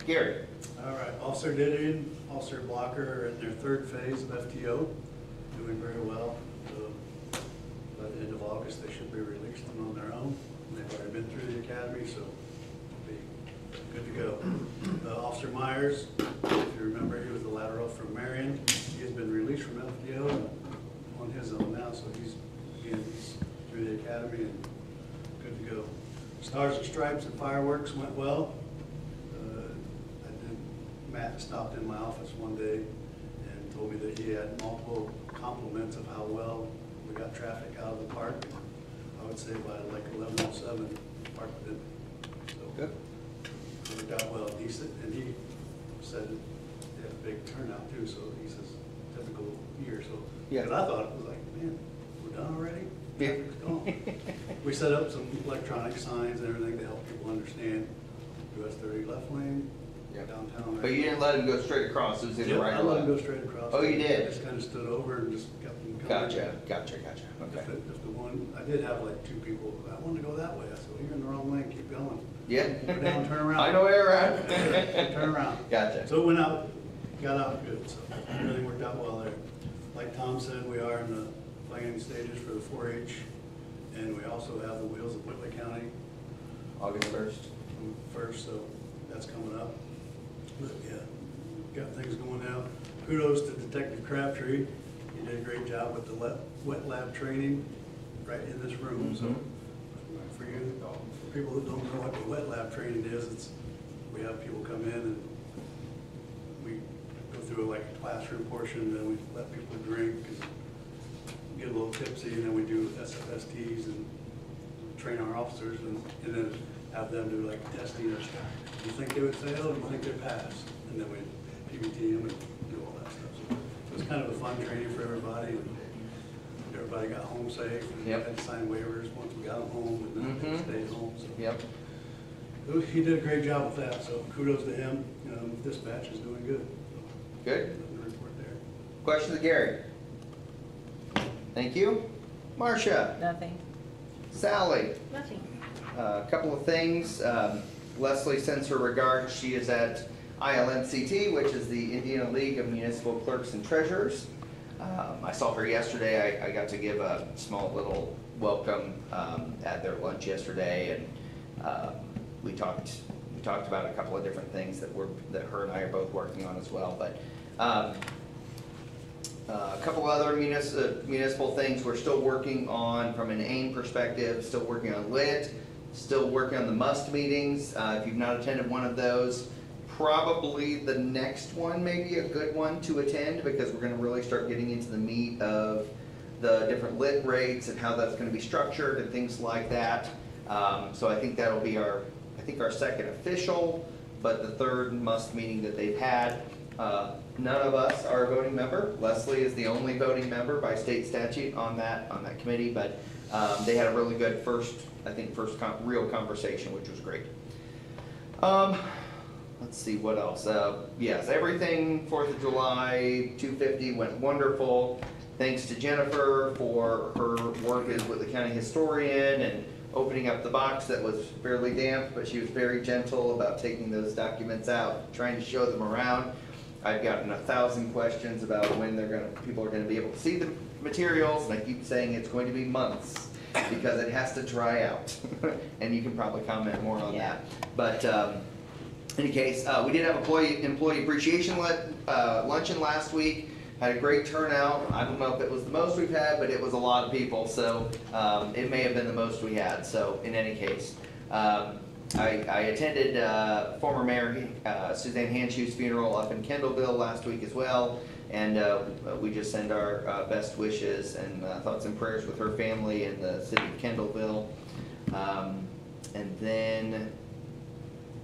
Gary? All right, Officer Didion, Officer Blocker are in their 3rd phase of FTO, doing very well. By the end of August, they should be released and on their own. They've already been through the academy, so they'll be good to go. Officer Myers, if you remember, he was the lateral from Marion. He has been released from FTO and on his own now, so he's through the academy and good to go. Stars and Stripes and fireworks went well. Matt stopped in my office one day and told me that he had multiple compliments of how well we got traffic out of the park. I would say by like 11:07, the park did. So good. It worked out well, decent, and he said they had a big turnout too. So he says typical year. So yeah, I thought it was like, man, we're done already. Yeah. We set up some electronic signs and everything to help people understand US 30 left lane, Yep. downtown. But you didn't let him go straight across, it was in the Yeah, right I of let him go way. straight across. Oh, you did? I just kind of stood over and just kept him coming. Gotcha. If Okay. the one, I did have like 2 people, I want to go that way. I said, well, you're in the wrong lane, keep going. Yeah. Go down, turn around. I know way around. Turn around. Gotcha. So it went out, got out good, so everything worked out well there. Like Tom said, we are in the planning stages for the 4-H, and we also have the Wheels of Whitley County August 1st. first, so that's coming up. But yeah, got things going now. Kudos to Detective Crabtree. He did a great job with the wet lab training right in this room, so for you, for people who don't know what the wet lab training is, we have people come in and we go through like a classroom portion, then we let people drink and get a little tipsy, and then we do SFSTs and train our officers and then have them do like testing or stuff. Do you think they would fail, or do you think they'd pass? And then we PBT them and do all that stuff. So it was kind of a fun training for everybody, and everybody got home safe, and Yep. had to sign waivers once we got them home, and then they stayed home, so. Yep. He did a great job with that, so kudos to him. Dispatch is doing good. Good. Nothing to report there. Questions of Gary? Thank you. Marcia? Nothing. Sally? Nothing. A couple of things. Leslie sends her regards. She is at ILMCT, which is the Indiana League of Municipal Clerks and Treasurers. I saw her yesterday. I got to give a small little welcome at their lunch yesterday, and we talked about a couple of different things that her and I are both working on as well. But a couple other municipal things we're still working on from an AIM perspective, still working on LIT, still working on the MUST meetings. If you've not attended one of those, probably the next one may be a good one to attend, because we're gonna really start getting into the meat of the different LIT rates and how that's gonna be structured and things like that. So I think that'll be our second official, but the third MUST meeting that they've had. None of us are a voting member. Leslie is the only voting member by state statute on that committee, but they had a really good first real conversation, which was great. Let's see, what else? Yes, everything 4th of July 250 went wonderful. Thanks to Jennifer for her work as with the county historian and opening up the box that was fairly damp, but she was very gentle about taking those documents out, trying to show them around. I've gotten 1,000 questions about when people are gonna be able to see the materials, and I keep saying it's going to be months, because it has to dry out. And you can probably comment more on that. But in any case, we did have employee appreciation luncheon last week. Had a great turnout. I don't know if it was the most we've had, but it was a lot of people, so it may have been the most we had. So in any case, I attended former Mayor Suzanne Hanshu's funeral up in Kendallville last week as well, and we just send our best wishes and thoughts and prayers with her family and the city of Kendallville. And then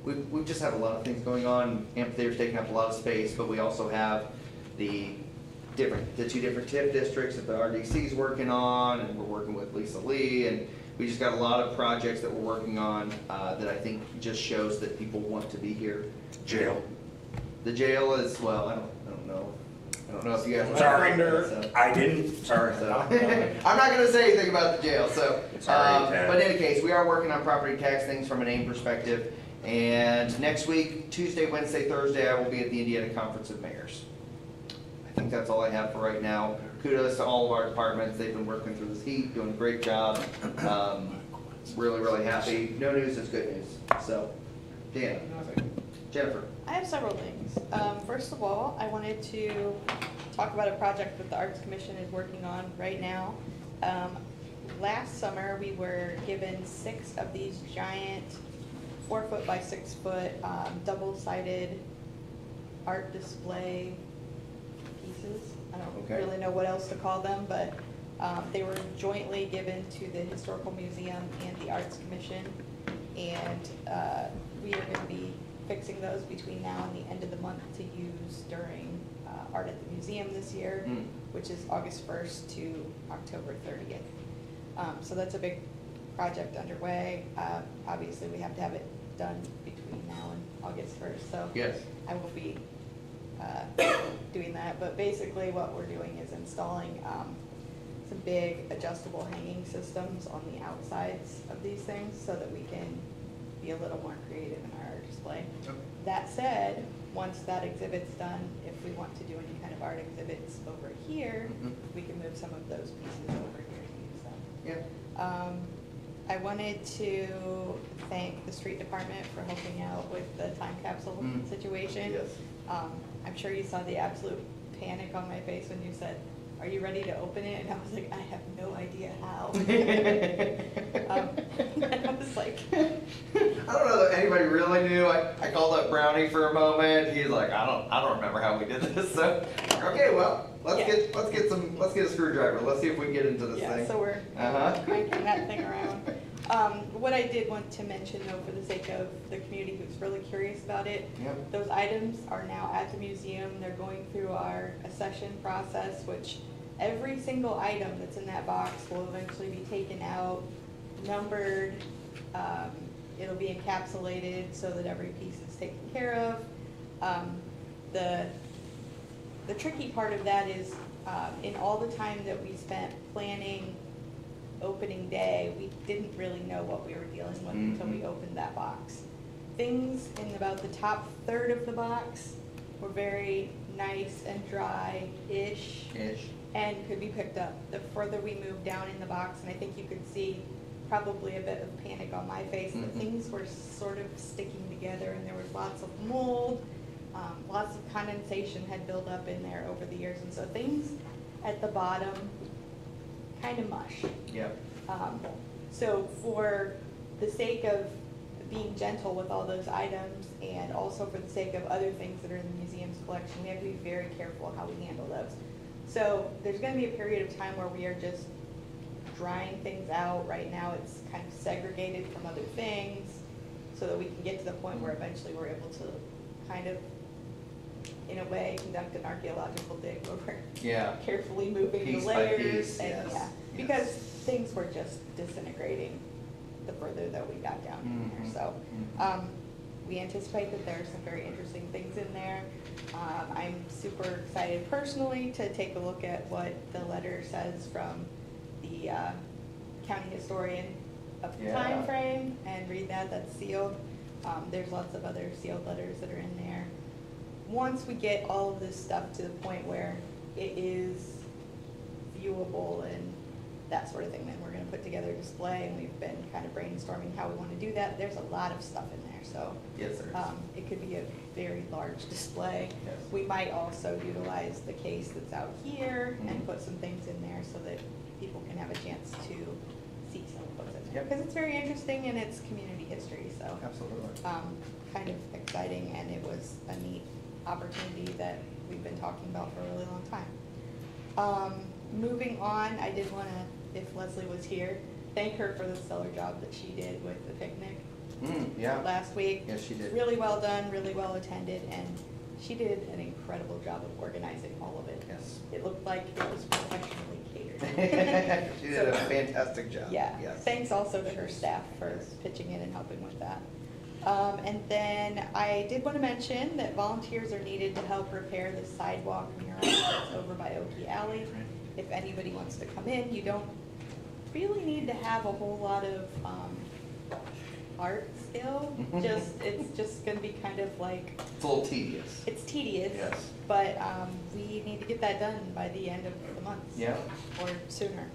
we've just had a lot of things going on. Amphitheater's taking up a lot of space, but we also have the two different TIF districts that the RDC is working on, and we're working with Lisa Lee, and we just got a lot of projects that we're working on that I think just shows that people want to be here. Jail. The jail is, well, I don't know. I don't know if you guys. Sorry, So. I didn't, sorry. So, I'm not gonna say anything about the jail, so. Sorry, Ted. But in any case, we are working on property tax things from an AIM perspective. And next week, Tuesday, Wednesday, Thursday, I will be at the Indiana Conference of Mayors. I think that's all I have for right now. Kudos to all of our departments. They've been working through this heat, doing a great job. Really, really happy. No news is good news. So, Dan, Jennifer. I have several things. First of all, I wanted to talk about a project that the Arts Commission is working on right now. Last summer, we were given 6 of these giant 4-foot by 6-foot double-sided art display pieces. I don't really know what else to call them, but they were jointly given to the Historical Museum and the Arts Commission. And we are going to be fixing those between now and the end of the month to use during Art at the Museum this year, which is August 1st to October 30th. So that's a big project underway. Obviously, we have to have it done between between now and August 1st, so. Yes. I will be doing that, but basically what we're doing is installing some big adjustable hanging systems on the outsides of these things so that we can be a little more creative in our art display. Okay. That said, once that exhibit's done, if we want to do any kind of art exhibits over here, Mhm. we can move some of those pieces over here to use them. Yeah. I wanted to thank the street department for helping out with the time capsule Mm. situation. Yes. I'm sure you saw the absolute panic on my face when you said, "Are you ready to open it?" And I was like, "I have no idea how." And I was like, I don't know that anybody really knew. I called up Brownie for a moment. He's like, I don't remember how we did this. So, okay, well, let's Yeah. get a screwdriver. Let's see if we can get into this yeah, thing. so we're Uh-huh. cranking that thing around. What I did want to mention though, for the sake of the community who's really curious about it, Yep. those items are now at the museum. They're going through our accession process, which every single item that's in that box will eventually be taken out, numbered. It'll be encapsulated so that every piece is taken care of. The tricky part of that is, in all the time that we spent planning opening day, we didn't really know what we were dealing with until we opened that box. Things in about the top third of the box were very nice and dry-ish Ish. and could be picked up. The further we moved down in the box, and I think you could see probably a bit of panic on my face, that things were sort of sticking together and there was lots of mold, lots of condensation had built up in there over the years, and so things at the bottom kind of mush. Yep. So for the sake of being gentle with all those items and also for the sake of other things that are in the museum's collection, we have to be very careful how we handle those. So there's going to be a period of time where we are just drying things out. Right now it's kind of segregated from other things so that we can get to the point where eventually we're able to kind of, in a way, conduct an archaeological dig where we're Yeah. carefully moving Piece the by layers piece, and yes, yeah, yes. because things were just disintegrating the further that we got down in there. Mhm, So mhm. we anticipate that there are some very interesting things in there. I'm super excited personally to take a look at what the letter says from the county historian of the Yeah. time frame and read that. That's sealed. There's lots of other sealed letters that are in there. Once we get all of this stuff to the point where it is viewable and that sort of thing, then we're gonna put together a display, and we've been kind of brainstorming how we wanna do that. There's a lot of stuff in there, so. Yes, there is. It could be a very large display. Yes. We might also utilize the case that's out here and Mhm. put some things in there so that people can have a chance to see some of what's in there. Yep. Because it's very interesting and it's community history, so. Absolutely. Kind of exciting, and it was a neat opportunity that we've been talking about for a really long time. Moving on, I did want to, if Leslie was here, thank her for the stellar job that she did with the picnic Yeah. last week. Yes, she did. Really well done, really well attended, and she did an incredible job of organizing all of it. Yes. It looked like it was professionally catered. She did a So, fantastic job. yeah, Yes. thanks also to her staff for pitching in and helping with that. And then I did want to mention that volunteers are needed to help repair the sidewalk mural that's over by Okie Alley. If anybody wants to come in, you don't really need to have a whole lot of art skill. It's just gonna be kind of like, It's a little tedious. it's tedious. Yes. But we need to get that done by the end of the month. Yeah. Or sooner.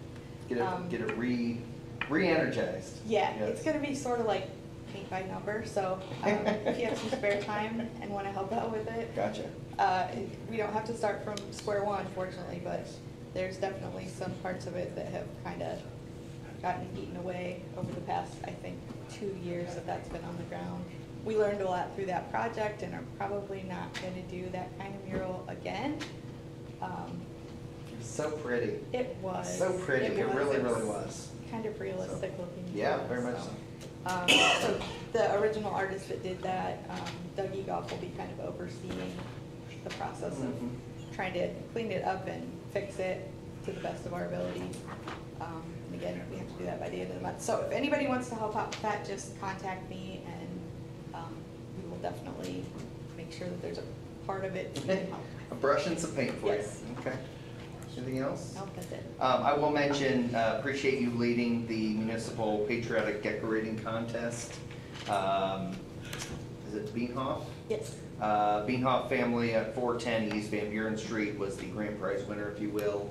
Get Um, it re-energized. Yeah, Yes. it's gonna be sort of like paint by number, so if you have some spare time and wanna help out with it. Gotcha. We don't have to start from square one, fortunately, but there's definitely some parts of it that have kinda gotten eaten away over the past, I think, 2 years that that's been on the ground. We learned a lot through that project and are probably not gonna do that kind of mural again. So pretty. It was. So pretty. It really, really It's was. Kind of realistic looking. Yeah, very much so. So the original artist that did that, Doug Egoff, will be kind of overseeing the process of Mhm. trying to clean it up and fix it to the best of our ability. And again, we have to do that by the end of the month. So if anybody wants to help out with that, just contact me and we'll definitely make sure that there's a part of it. A brush and some paint for you. Yes. Okay. Anything else? No, that's it. I will mention, appreciate you leading the municipal patriotic decorating contest. Is it Beanhoff? Yes. Beanhoff family at 410 East Van Buren Street was the grand prize winner, if you will.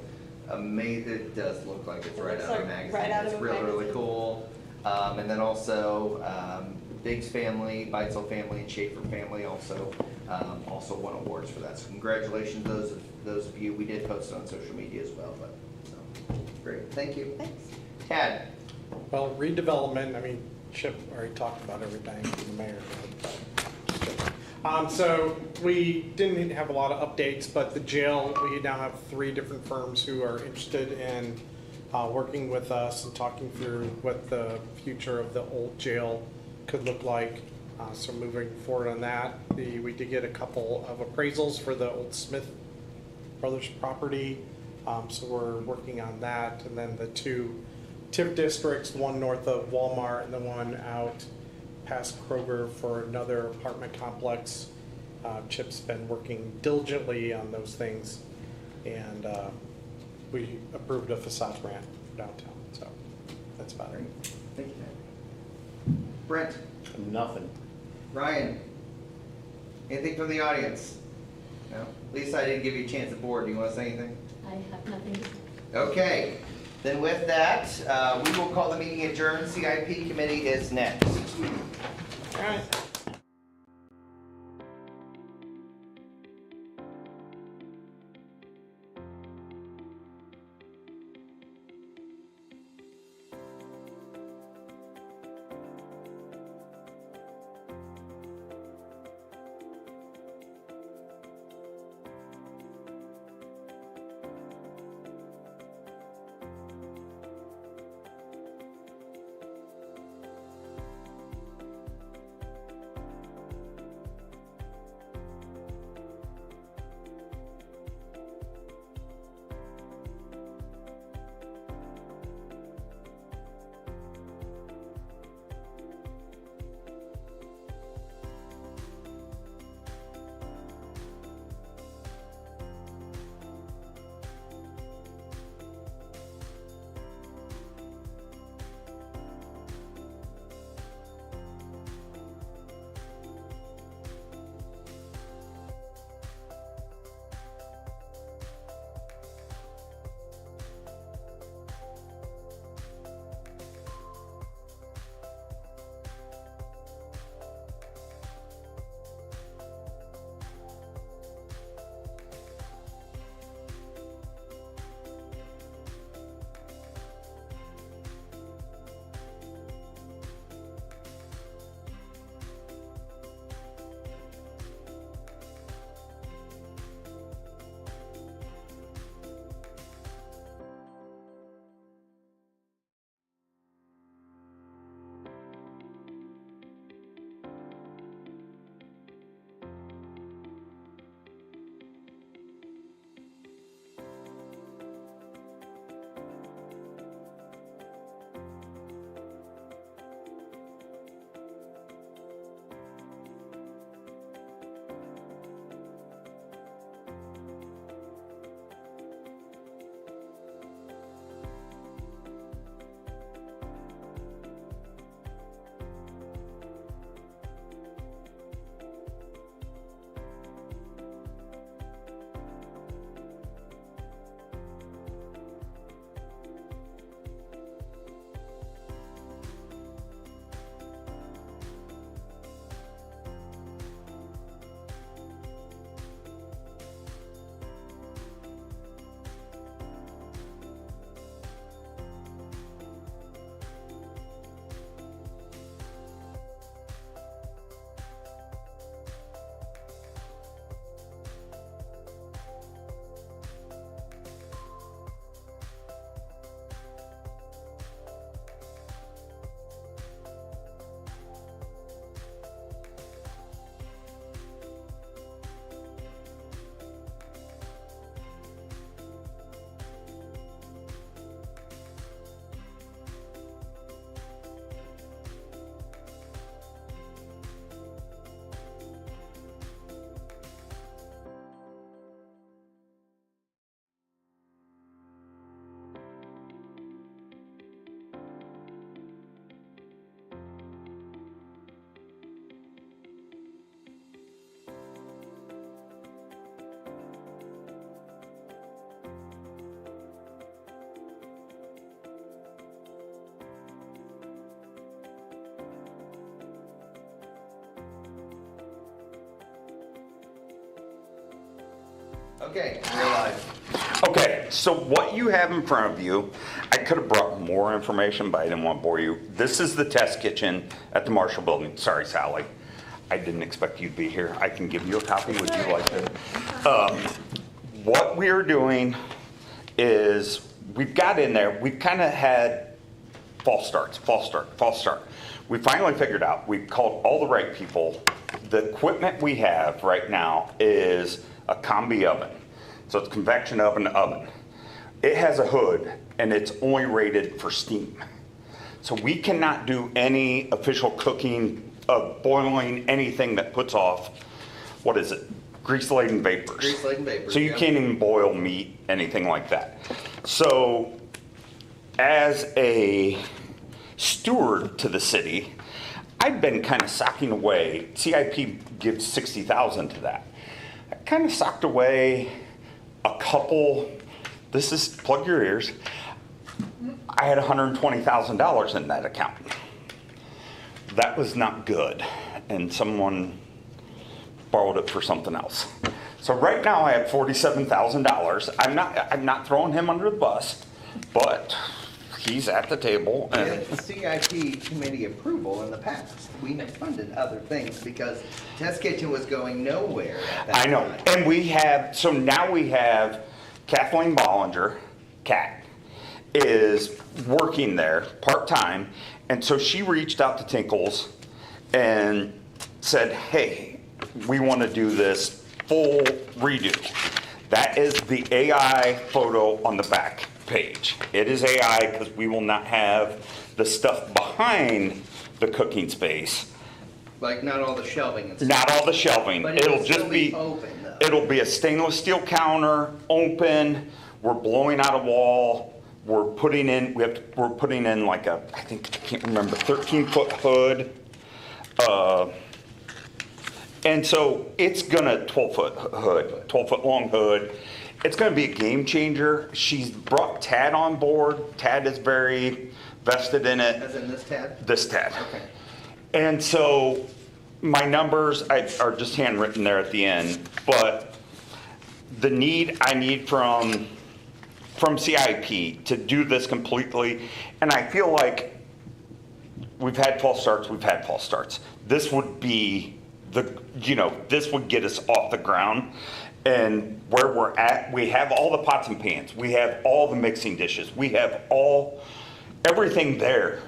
It does look like it's It right looks out of a like magazine. right out of It's a really, really magazine. cool. And then also, Biggs family, Beitzel family, and Schaefer family also won awards for that. So congratulations, those of you. We did post it on social media as well, but, so, great, thank you. Thanks. Tad? Well, redevelopment, I mean, Chip already talked about everything, the mayor. So we didn't have a lot of updates, but the jail, we now have 3 different firms who are interested in working with us and talking through what the future of the old jail could look like. So moving forward on that, we did get a couple of appraisals for the old Smith Brothers property. So we're working on that. And then the 2 TIF districts, one north of Walmart and the one out past Kroger for another apartment complex. Chip's been working diligently on those things. And we approved a facade grant for downtown. So that's about it. Thank you, Tad. Brent? Nothing. Ryan? Anything from the audience? No? Lisa, I didn't give you a chance at board. Do you want to say anything? I have nothing to say. Okay, then with that, we will call the meeting adjourned. CIP committee is next. All right. Okay, we're live. Okay, so what you have in front of you, I could have brought more information, but I didn't want to bore you. This is the test kitchen at the Marshall Building. Sorry, Sally. I didn't expect you to be here. I can give you a copy. Would you like to? What we are doing is we've got in there, we've kind of had false starts. We finally figured out, we've called all the right people. The equipment we have right now is a combi oven. So it's convection oven. It has a hood and it's only rated for steam. So we cannot do any official cooking of boiling anything that puts off, what is it? Grease-laden vapors. Grease-laden vapors, So you yeah. can't even boil meat, anything like that. So as a steward to the city, I've been kind of socking away. CIP gives 60,000 to that. I kind of socked away a couple, this is, plug your ears, I had $120,000 in that account. That was not good, and someone borrowed it for something else. So right now I have $47,000. I'm not throwing him under the bus, but he's at the table. We And had CIP committee approval in the past. We funded other things because test kitchen was going nowhere at that I know, time. and we have, so now we have Kathleen Bollinger, Kat, is working there part-time, and so she reached out to Tinkles and said, hey, we want to do this full redo. That is the AI photo on the back page. It is AI because we will not have the stuff behind the cooking space. Like not all the shelving and stuff. Not all the shelving. But it'll It'll just still be open, though. It'll be a stainless steel counter, open. We're blowing out a wall. We're putting in, we're putting in like a, I can't remember, 13-foot hood. And so it's gonna, 12-foot hood, 12-foot long hood. It's gonna be a game changer. She's brought Tad on board. Tad is very vested in it. As in this tab? This Tad. Okay. And so my numbers are just handwritten there at the end, but the need I need from CIP to do this completely, and I feel like we've had false starts. This would be this would get us off the ground. And where we're at, we have all the pots and pans. We have all the mixing dishes. We have everything there.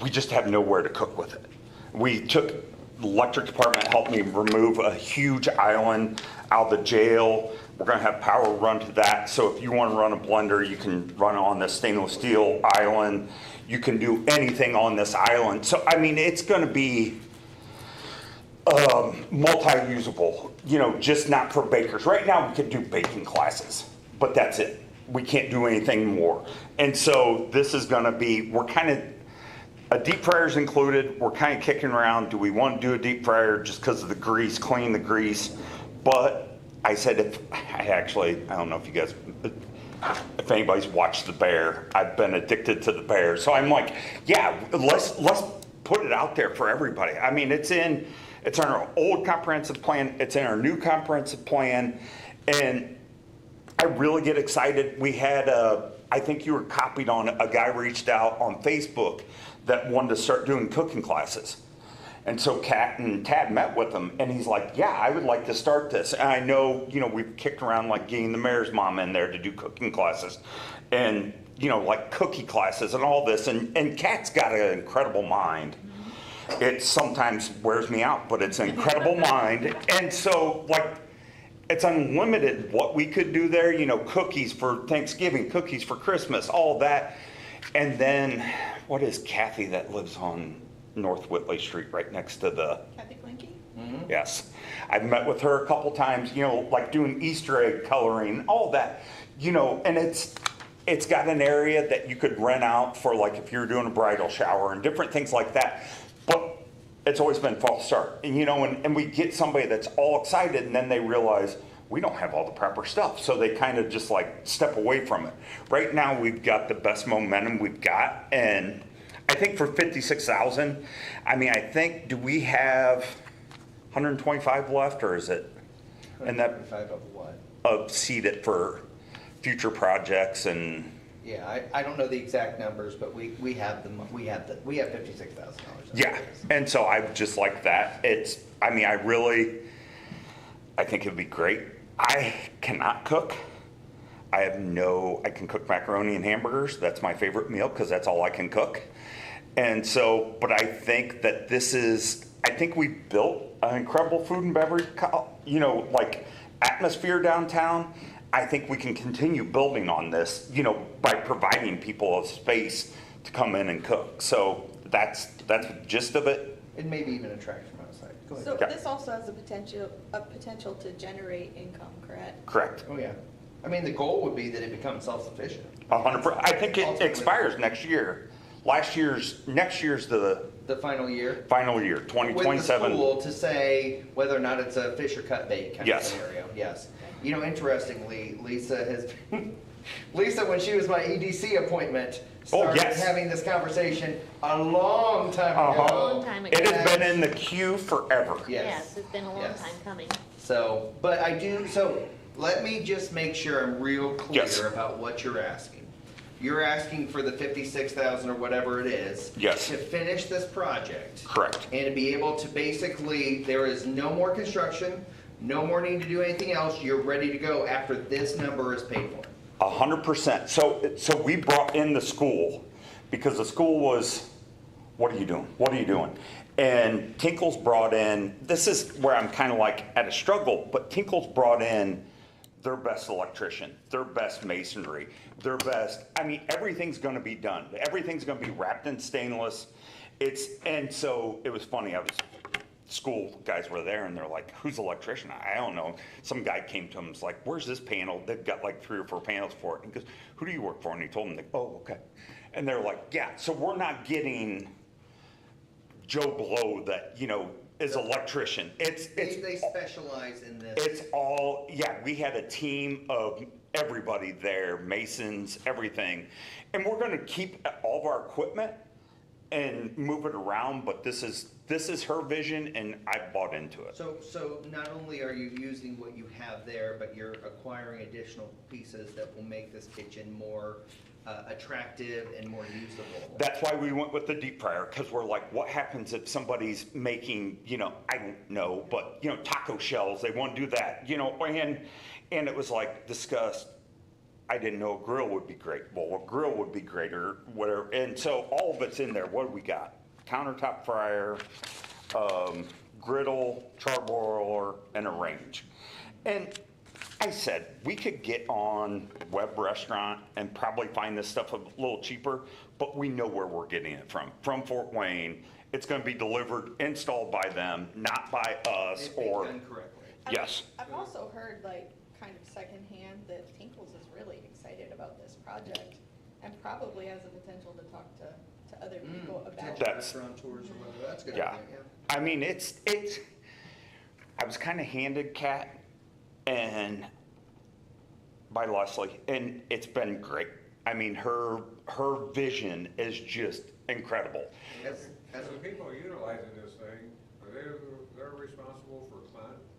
We just have nowhere to cook with it. The electric department helped me remove a huge island out of the jail. We're gonna have power run to that. So if you wanna run a blender, you can run on this stainless steel island. You can do anything on this island. So, I mean, it's gonna be multi-usable, just not for bakers. Right now, we could do baking classes, but that's it. We can't do anything more. And so this is gonna be, a deep fryer's included. We're kind of kicking around, do we want to do a deep fryer just because of the grease, clean the grease? But I said, I don't know if you guys, if anybody's watched The Bear, I've been addicted to The Bear. So I'm like, yeah, let's put it out there for everybody. I mean, it's in our old comprehensive plan, it's in our new comprehensive plan, and I really get excited. We had I think you were copied on, a guy reached out on Facebook that wanted to start doing cooking classes. And so Kat and Tad met with him, and he's like, yeah, I would like to start this. And I know, we've kicked around like getting the mayor's mom in there to do cooking classes and, like cookie classes and all this. And Kat's got an incredible mind. It sometimes wears me out, but it's an incredible mind. And so, it's unlimited what we could do there, cookies for Thanksgiving, cookies for Christmas, all that. And then, what is Kathy that lives on North Whitley Street right next to the... Kathy Blinky? Yes. I've met with her a couple times, like doing Easter egg coloring, all that, and it's got an area that you could rent out for like if you're doing a bridal shower and different things like that. But it's always been false start. And, and we get somebody that's all excited and then they realize we don't have all the proper stuff. So they kind of just like step away from it. Right now we've got the best momentum we've got. And I think for 56,000, do we have 125 left or is it? And that 5 of what? seed it for future projects and, Yeah, I don't know the exact numbers, but we have we have $56,000. yeah. And so I just like that. I mean, I think it'd be great. I cannot cook. I can cook macaroni and hamburgers. That's my favorite meal because that's all I can cook. And so, but I think that I think we built an incredible food and beverage, like atmosphere downtown. I think we can continue building on this, by providing people a space to come in and cook. So that's the gist of it. And maybe even attract from outside. Go ahead. So Yeah. this also has a potential to generate income, correct? Correct. Oh, yeah. I mean, the goal would be that it becomes self-sufficient. 100%. I think it Ultimately. expires next year. Next year's the The final year. final year, With the 2027. school to say whether or not it's a fish or cut bait kind of Yes. scenario. Yes. Interestingly, Lisa, when she was my EDC appointment, started yes. having this conversation a long time ago. Uh-huh. Long time ago. It has been in the queue forever. Yes, it's been a long Yes. time coming. So, let me just make sure I'm real clear Yes. about what you're asking. You're asking for the 56,000 or whatever it is. Yes. To finish this project. Correct. And to be able to there is no more construction, no more need to do anything else. You're ready to go after this number is paid for. 100%. So we brought in the school because the school was, what are you doing? What are you doing? And Tinkle's brought in, this is where I'm kind of like at a struggle, but Tinkle's brought in their best electrician, their best masonry, everything's going to be done. Everything's going to be wrapped in stainless. And so it was funny. School guys were there and they're like, who's the electrician? I don't know. Some guy came to him and was like, where's this panel? They've got like 3 or 4 panels for it. And he goes, who do you work for? And he told them, oh, okay. And they're like, yeah, so we're not getting Joe Blow that, is electrician. They specialize in this. It's all, yeah, we had a team of everybody there, masons, everything. And we're gonna keep all of our equipment and move it around, but this is her vision and I bought into it. So not only are you using what you have there, but you're acquiring additional pieces that will make this kitchen more attractive and more usable. That's why we went with the deep fryer, because we're like, what happens if somebody's making, I don't know, but, taco shells, they want to do that, and it was like discussed. I didn't know a grill would be great. Well, a grill would be great or whatever. And so all of it's in there. What do we got? Countertop fryer, griddle, charbroiler, and a range. And I said, we could get on Web Restaurant and probably find this stuff a little cheaper, but we know where we're getting it from Fort Wayne. It's going to be delivered, installed by them, not by us If being or, done correctly. yes. I've also heard kind of secondhand that Tinkles is really excited about this project and probably has the potential to talk to other people about it. That's- Restaurant tours or whatever. That's a good. Yeah. idea, I mean, I was kind of handed Kat and by Leslie, and it's been great. I mean, her vision is just incredible. As The people utilizing this thing, they're responsible for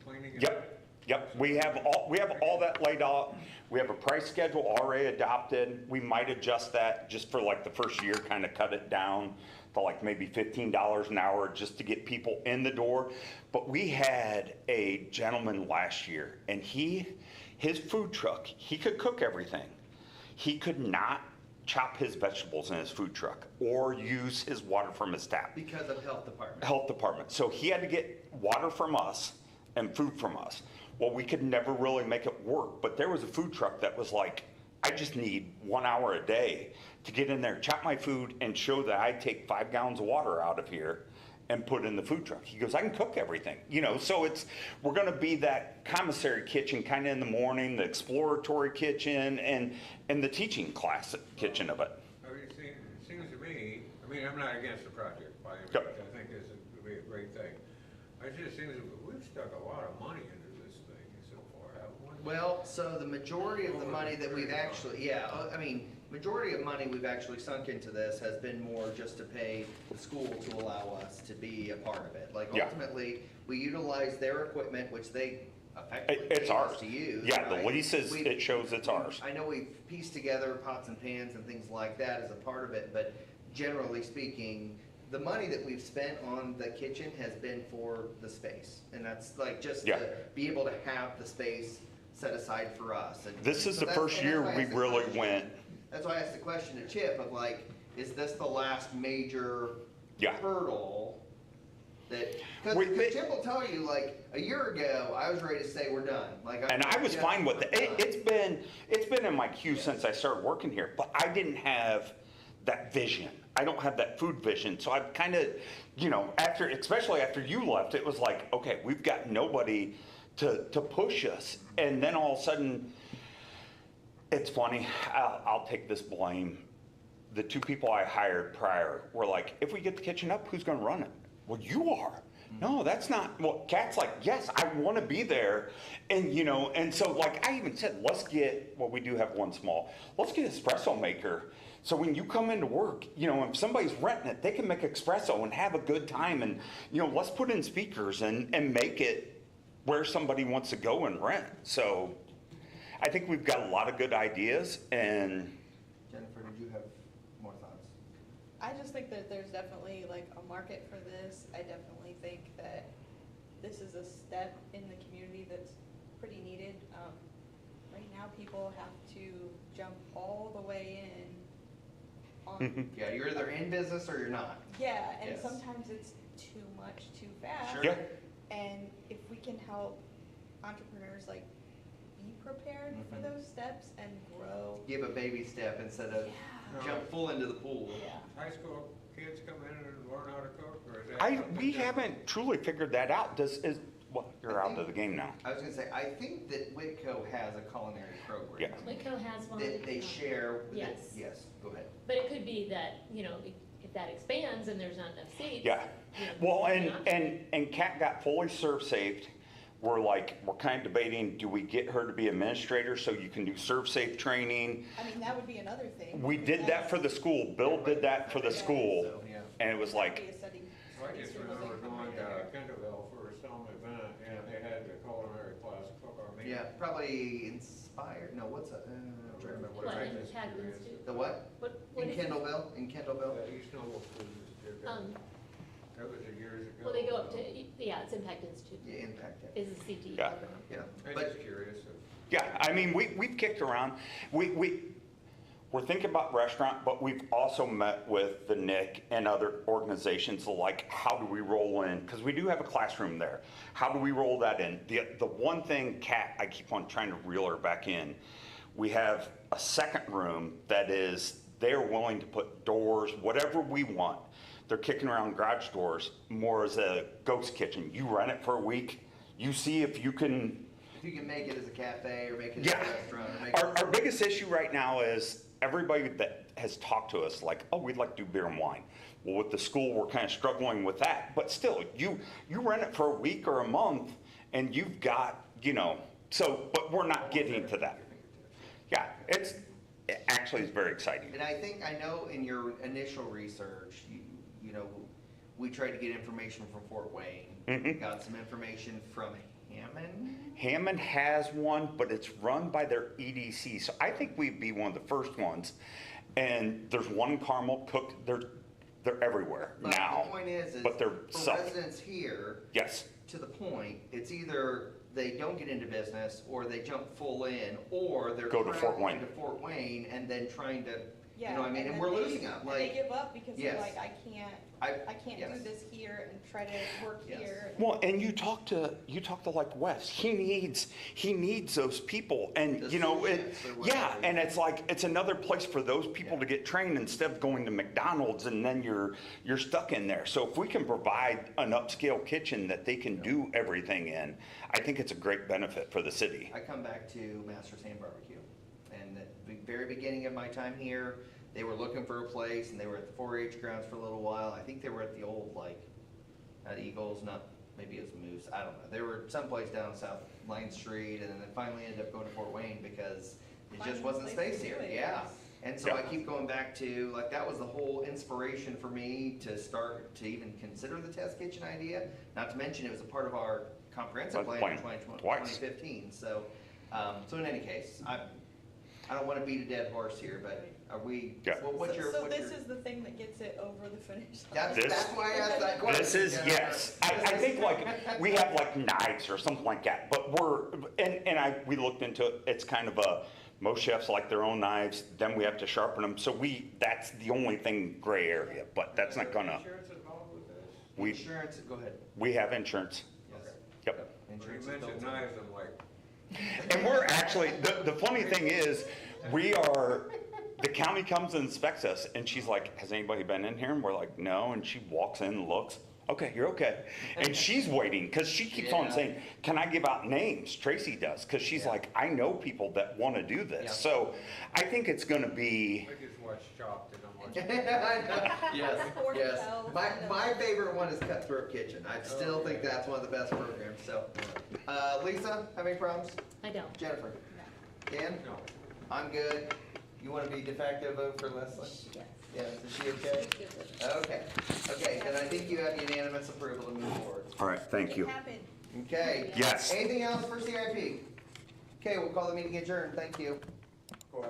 cleaning it? Yep, we have all that laid out. We have a price schedule already adopted. We might adjust that just for like the first year, kind of cut it down to like maybe $15 an hour just to get people in the door. But we had a gentleman last year and his food truck, he could cook everything. He could not chop his vegetables in his food truck or use his water from his tap. because of health department. So he had to get water from us and food from us. Well, we could never really make it work, but there was a food truck that was like, I just need 1 hour a day to get in there, chop my food, and show that I take 5 gallons of water out of here and put in the food truck. He goes, I can cook everything, so we're gonna be that commissary kitchen kind of in the morning, the exploratory kitchen, and the teaching class kitchen of it. I mean, it seems to me, I'm not against the project by any means. Yep. I think this would be a great thing. It just seems that we've stuck a lot of money into this thing so far, haven't we? Well, so the majority of the money that we've actually, majority of money we've actually sunk into this has been more just to pay the school to allow us to be a part of it. Like Yeah. ultimately, we utilize their equipment, which they effectively It's ours. to use. Yeah, the right? lease is, We've- it shows it's ours. I know we've pieced together pots and pans and things like that as a part of it, but generally speaking, the money that we've spent on the kitchen has been for the space. And that's like just Yeah. to be able to have the space set aside for us. And This is so the that's- first and that's year why I we asked the really question. went, That's why I asked the question to Chip of like, is this the last major Yeah. hurdle that, We- because Chip will tell you, like, a year ago, I was ready to say we're done. Like, and I was yeah, fine with it. we're done. It's been in my queue since I started working here, but I didn't have that vision. I don't have that food vision. So I've kind of, after, especially after you left, it was like, okay, we've got nobody to push us. And then all of a sudden, it's funny, I'll take this blame. The two people I hired prior were like, if we get the kitchen up, who's gonna run it? Well, you are. No, that's not, well, Kat's like, yes, I wanna be there. And, and so like, I even said, let's get, well, we do have one small, let's get an espresso maker. So when you come into work, if somebody's renting it, they can make espresso and have a good time. And, let's put in speakers and make it where somebody wants to go and rent. So I think we've got a lot of good ideas and. Jennifer, did you have more thoughts? I just think that there's definitely like a market for this. I definitely think that this is a step in the community that's pretty needed. Right now, people have to jump all the way in on, Yeah, you're either in business or you're not. yeah, and Yes. sometimes it's too much, too fast. Sure. Yeah. And if we can help entrepreneurs like be prepared for Mhm. those steps and grow. Give a baby step instead of Yeah. jump full into the pool. Yeah. High school kids come in and learn how to cook, or is that? something We different? haven't truly figured that out. Well, you're out of the game now. I was gonna say, I think that Whitco has a culinary program. Yeah. Whitco has one. That they share. Yes. Yes, go ahead. But it could be that, if that expands and there's not enough seats. Yeah. Well, and Kat got fully serve saved. We're kind of debating, do we get her to be administrator so you can do serve safe training? I mean, that would be another thing. We did that for the school. Bill did that for the school. So, yeah. And it was That'd be like, a study- I study just circle remember thing from going right to there. Kendallville for some event, and they had the culinary class, cook our meal. Yeah, probably inspired, no, what's, I'm trying to remember what What, it's in called. Chapman Institute? The what? What In is it? Kendallville, in Kendallville? The East Noble students did that. That was years ago. Well, they go up to, it's Impact Institute, Yeah, Impact Tech. is the CTE Yeah. program. Yeah, I'm but just curious if. yeah, I mean, we've kicked around. We're thinking about restaurant, but we've also met with the NIC and other organizations like, how do we roll in? Because we do have a classroom there. How do we roll that in? The one thing, Kat, I keep on trying to reel her back in. We have a second room that is, they're willing to put doors, whatever we want. They're kicking around garage doors more as a ghost kitchen. You rent it for a week, you see if you can. if you can make it as a cafe or make it as Yeah. a restaurant or make it. Our biggest issue right now is everybody that has talked to us like, oh, we'd like to do beer and wine. Well, with the school, we're kind of struggling with that. But still, you rent it for a week or a month and you've got, but we're not getting to that. Yeah, it actually is very exciting. And I know in your initial research, we tried to get information from Fort Wayne. Mhm. Got some information from Hammond. Hammond has one, but it's run by their EDC. So I think we'd be one of the first ones. And there's one in Carmel, Cook, they're everywhere But now. the point is but they're for selling. residents here, Yes. to the point, it's either they don't get into business or they jump full in, or they're Go to Fort traveling Wayne. to Fort Wayne and then trying to, Yeah, and then we're they- losing them. and they give up because they're Yes. like, I can't yes. do this here and try to work Yes. here. Well, and you talk to like Wes. He needs those people, and The it, sous-chefs or yeah. whatever. And it's like it's another place for those people to get trained instead of going to McDonald's and then you're stuck in there. So if we can provide an upscale kitchen that they can do everything in, I think it's a great benefit for the city. I come back to Master's Hand Barbecue, and at the very beginning of my time here, they were looking for a place, and they were at the 4-H grounds for a little while. I think they were at the old, not Eagles, maybe it was Moose, I don't know. They were someplace down South Line Street, and then they finally ended up going to Fort Wayne because it just Finding wasn't a place space to here, do it, yeah. yes. And so I Yeah. keep going back to, that was the whole inspiration for me to start to even consider the test kitchen idea. Not to mention, it was a part of our comprehensive That's plan in plan. 2015, so, so in any case, I don't wanna beat a dead horse here, but are we, Yeah. well, what's your, So what's this your? is the thing that gets it over the finish line? That's why I asked that question. This is, Jennifer. yes. I think like, we have like knives or something like that, but we looked into it, it's kind of most chefs like their own knives, then we have to sharpen them, so that's the only thing gray area, but that's not gonna, Insurance involved with this? Insurance, go ahead. we have insurance. Yes. Yep. When you Insurance is mentioned built in. knives, I'm like, And we're actually, the funny thing is, the county comes and inspects us, and she's like, has anybody been in here? And we're like, no, and she walks in and looks, okay, you're okay. And she's waiting, because she keeps on Yeah. saying, can I give out names? Tracy does, because she's Yeah. like, I know people that want to do this. Yeah. So I think it's gonna be, I just watched Chopped and I'm like. Yes, Pork yes. bells. My favorite one is Cutthroat Kitchen. I still think that's one of the best programs, so. Lisa, have any problems? I don't. Jennifer? Dan? No. I'm good. You wanna be de facto vote for Leslie? Yes. Yes, is she okay? Okay, okay, then I think you have unanimous approval to move forward. all right, thank you. It happened. Okay. Yes. Anything else for CIP? Okay, we'll call the meeting adjourned. Thank you. Cool.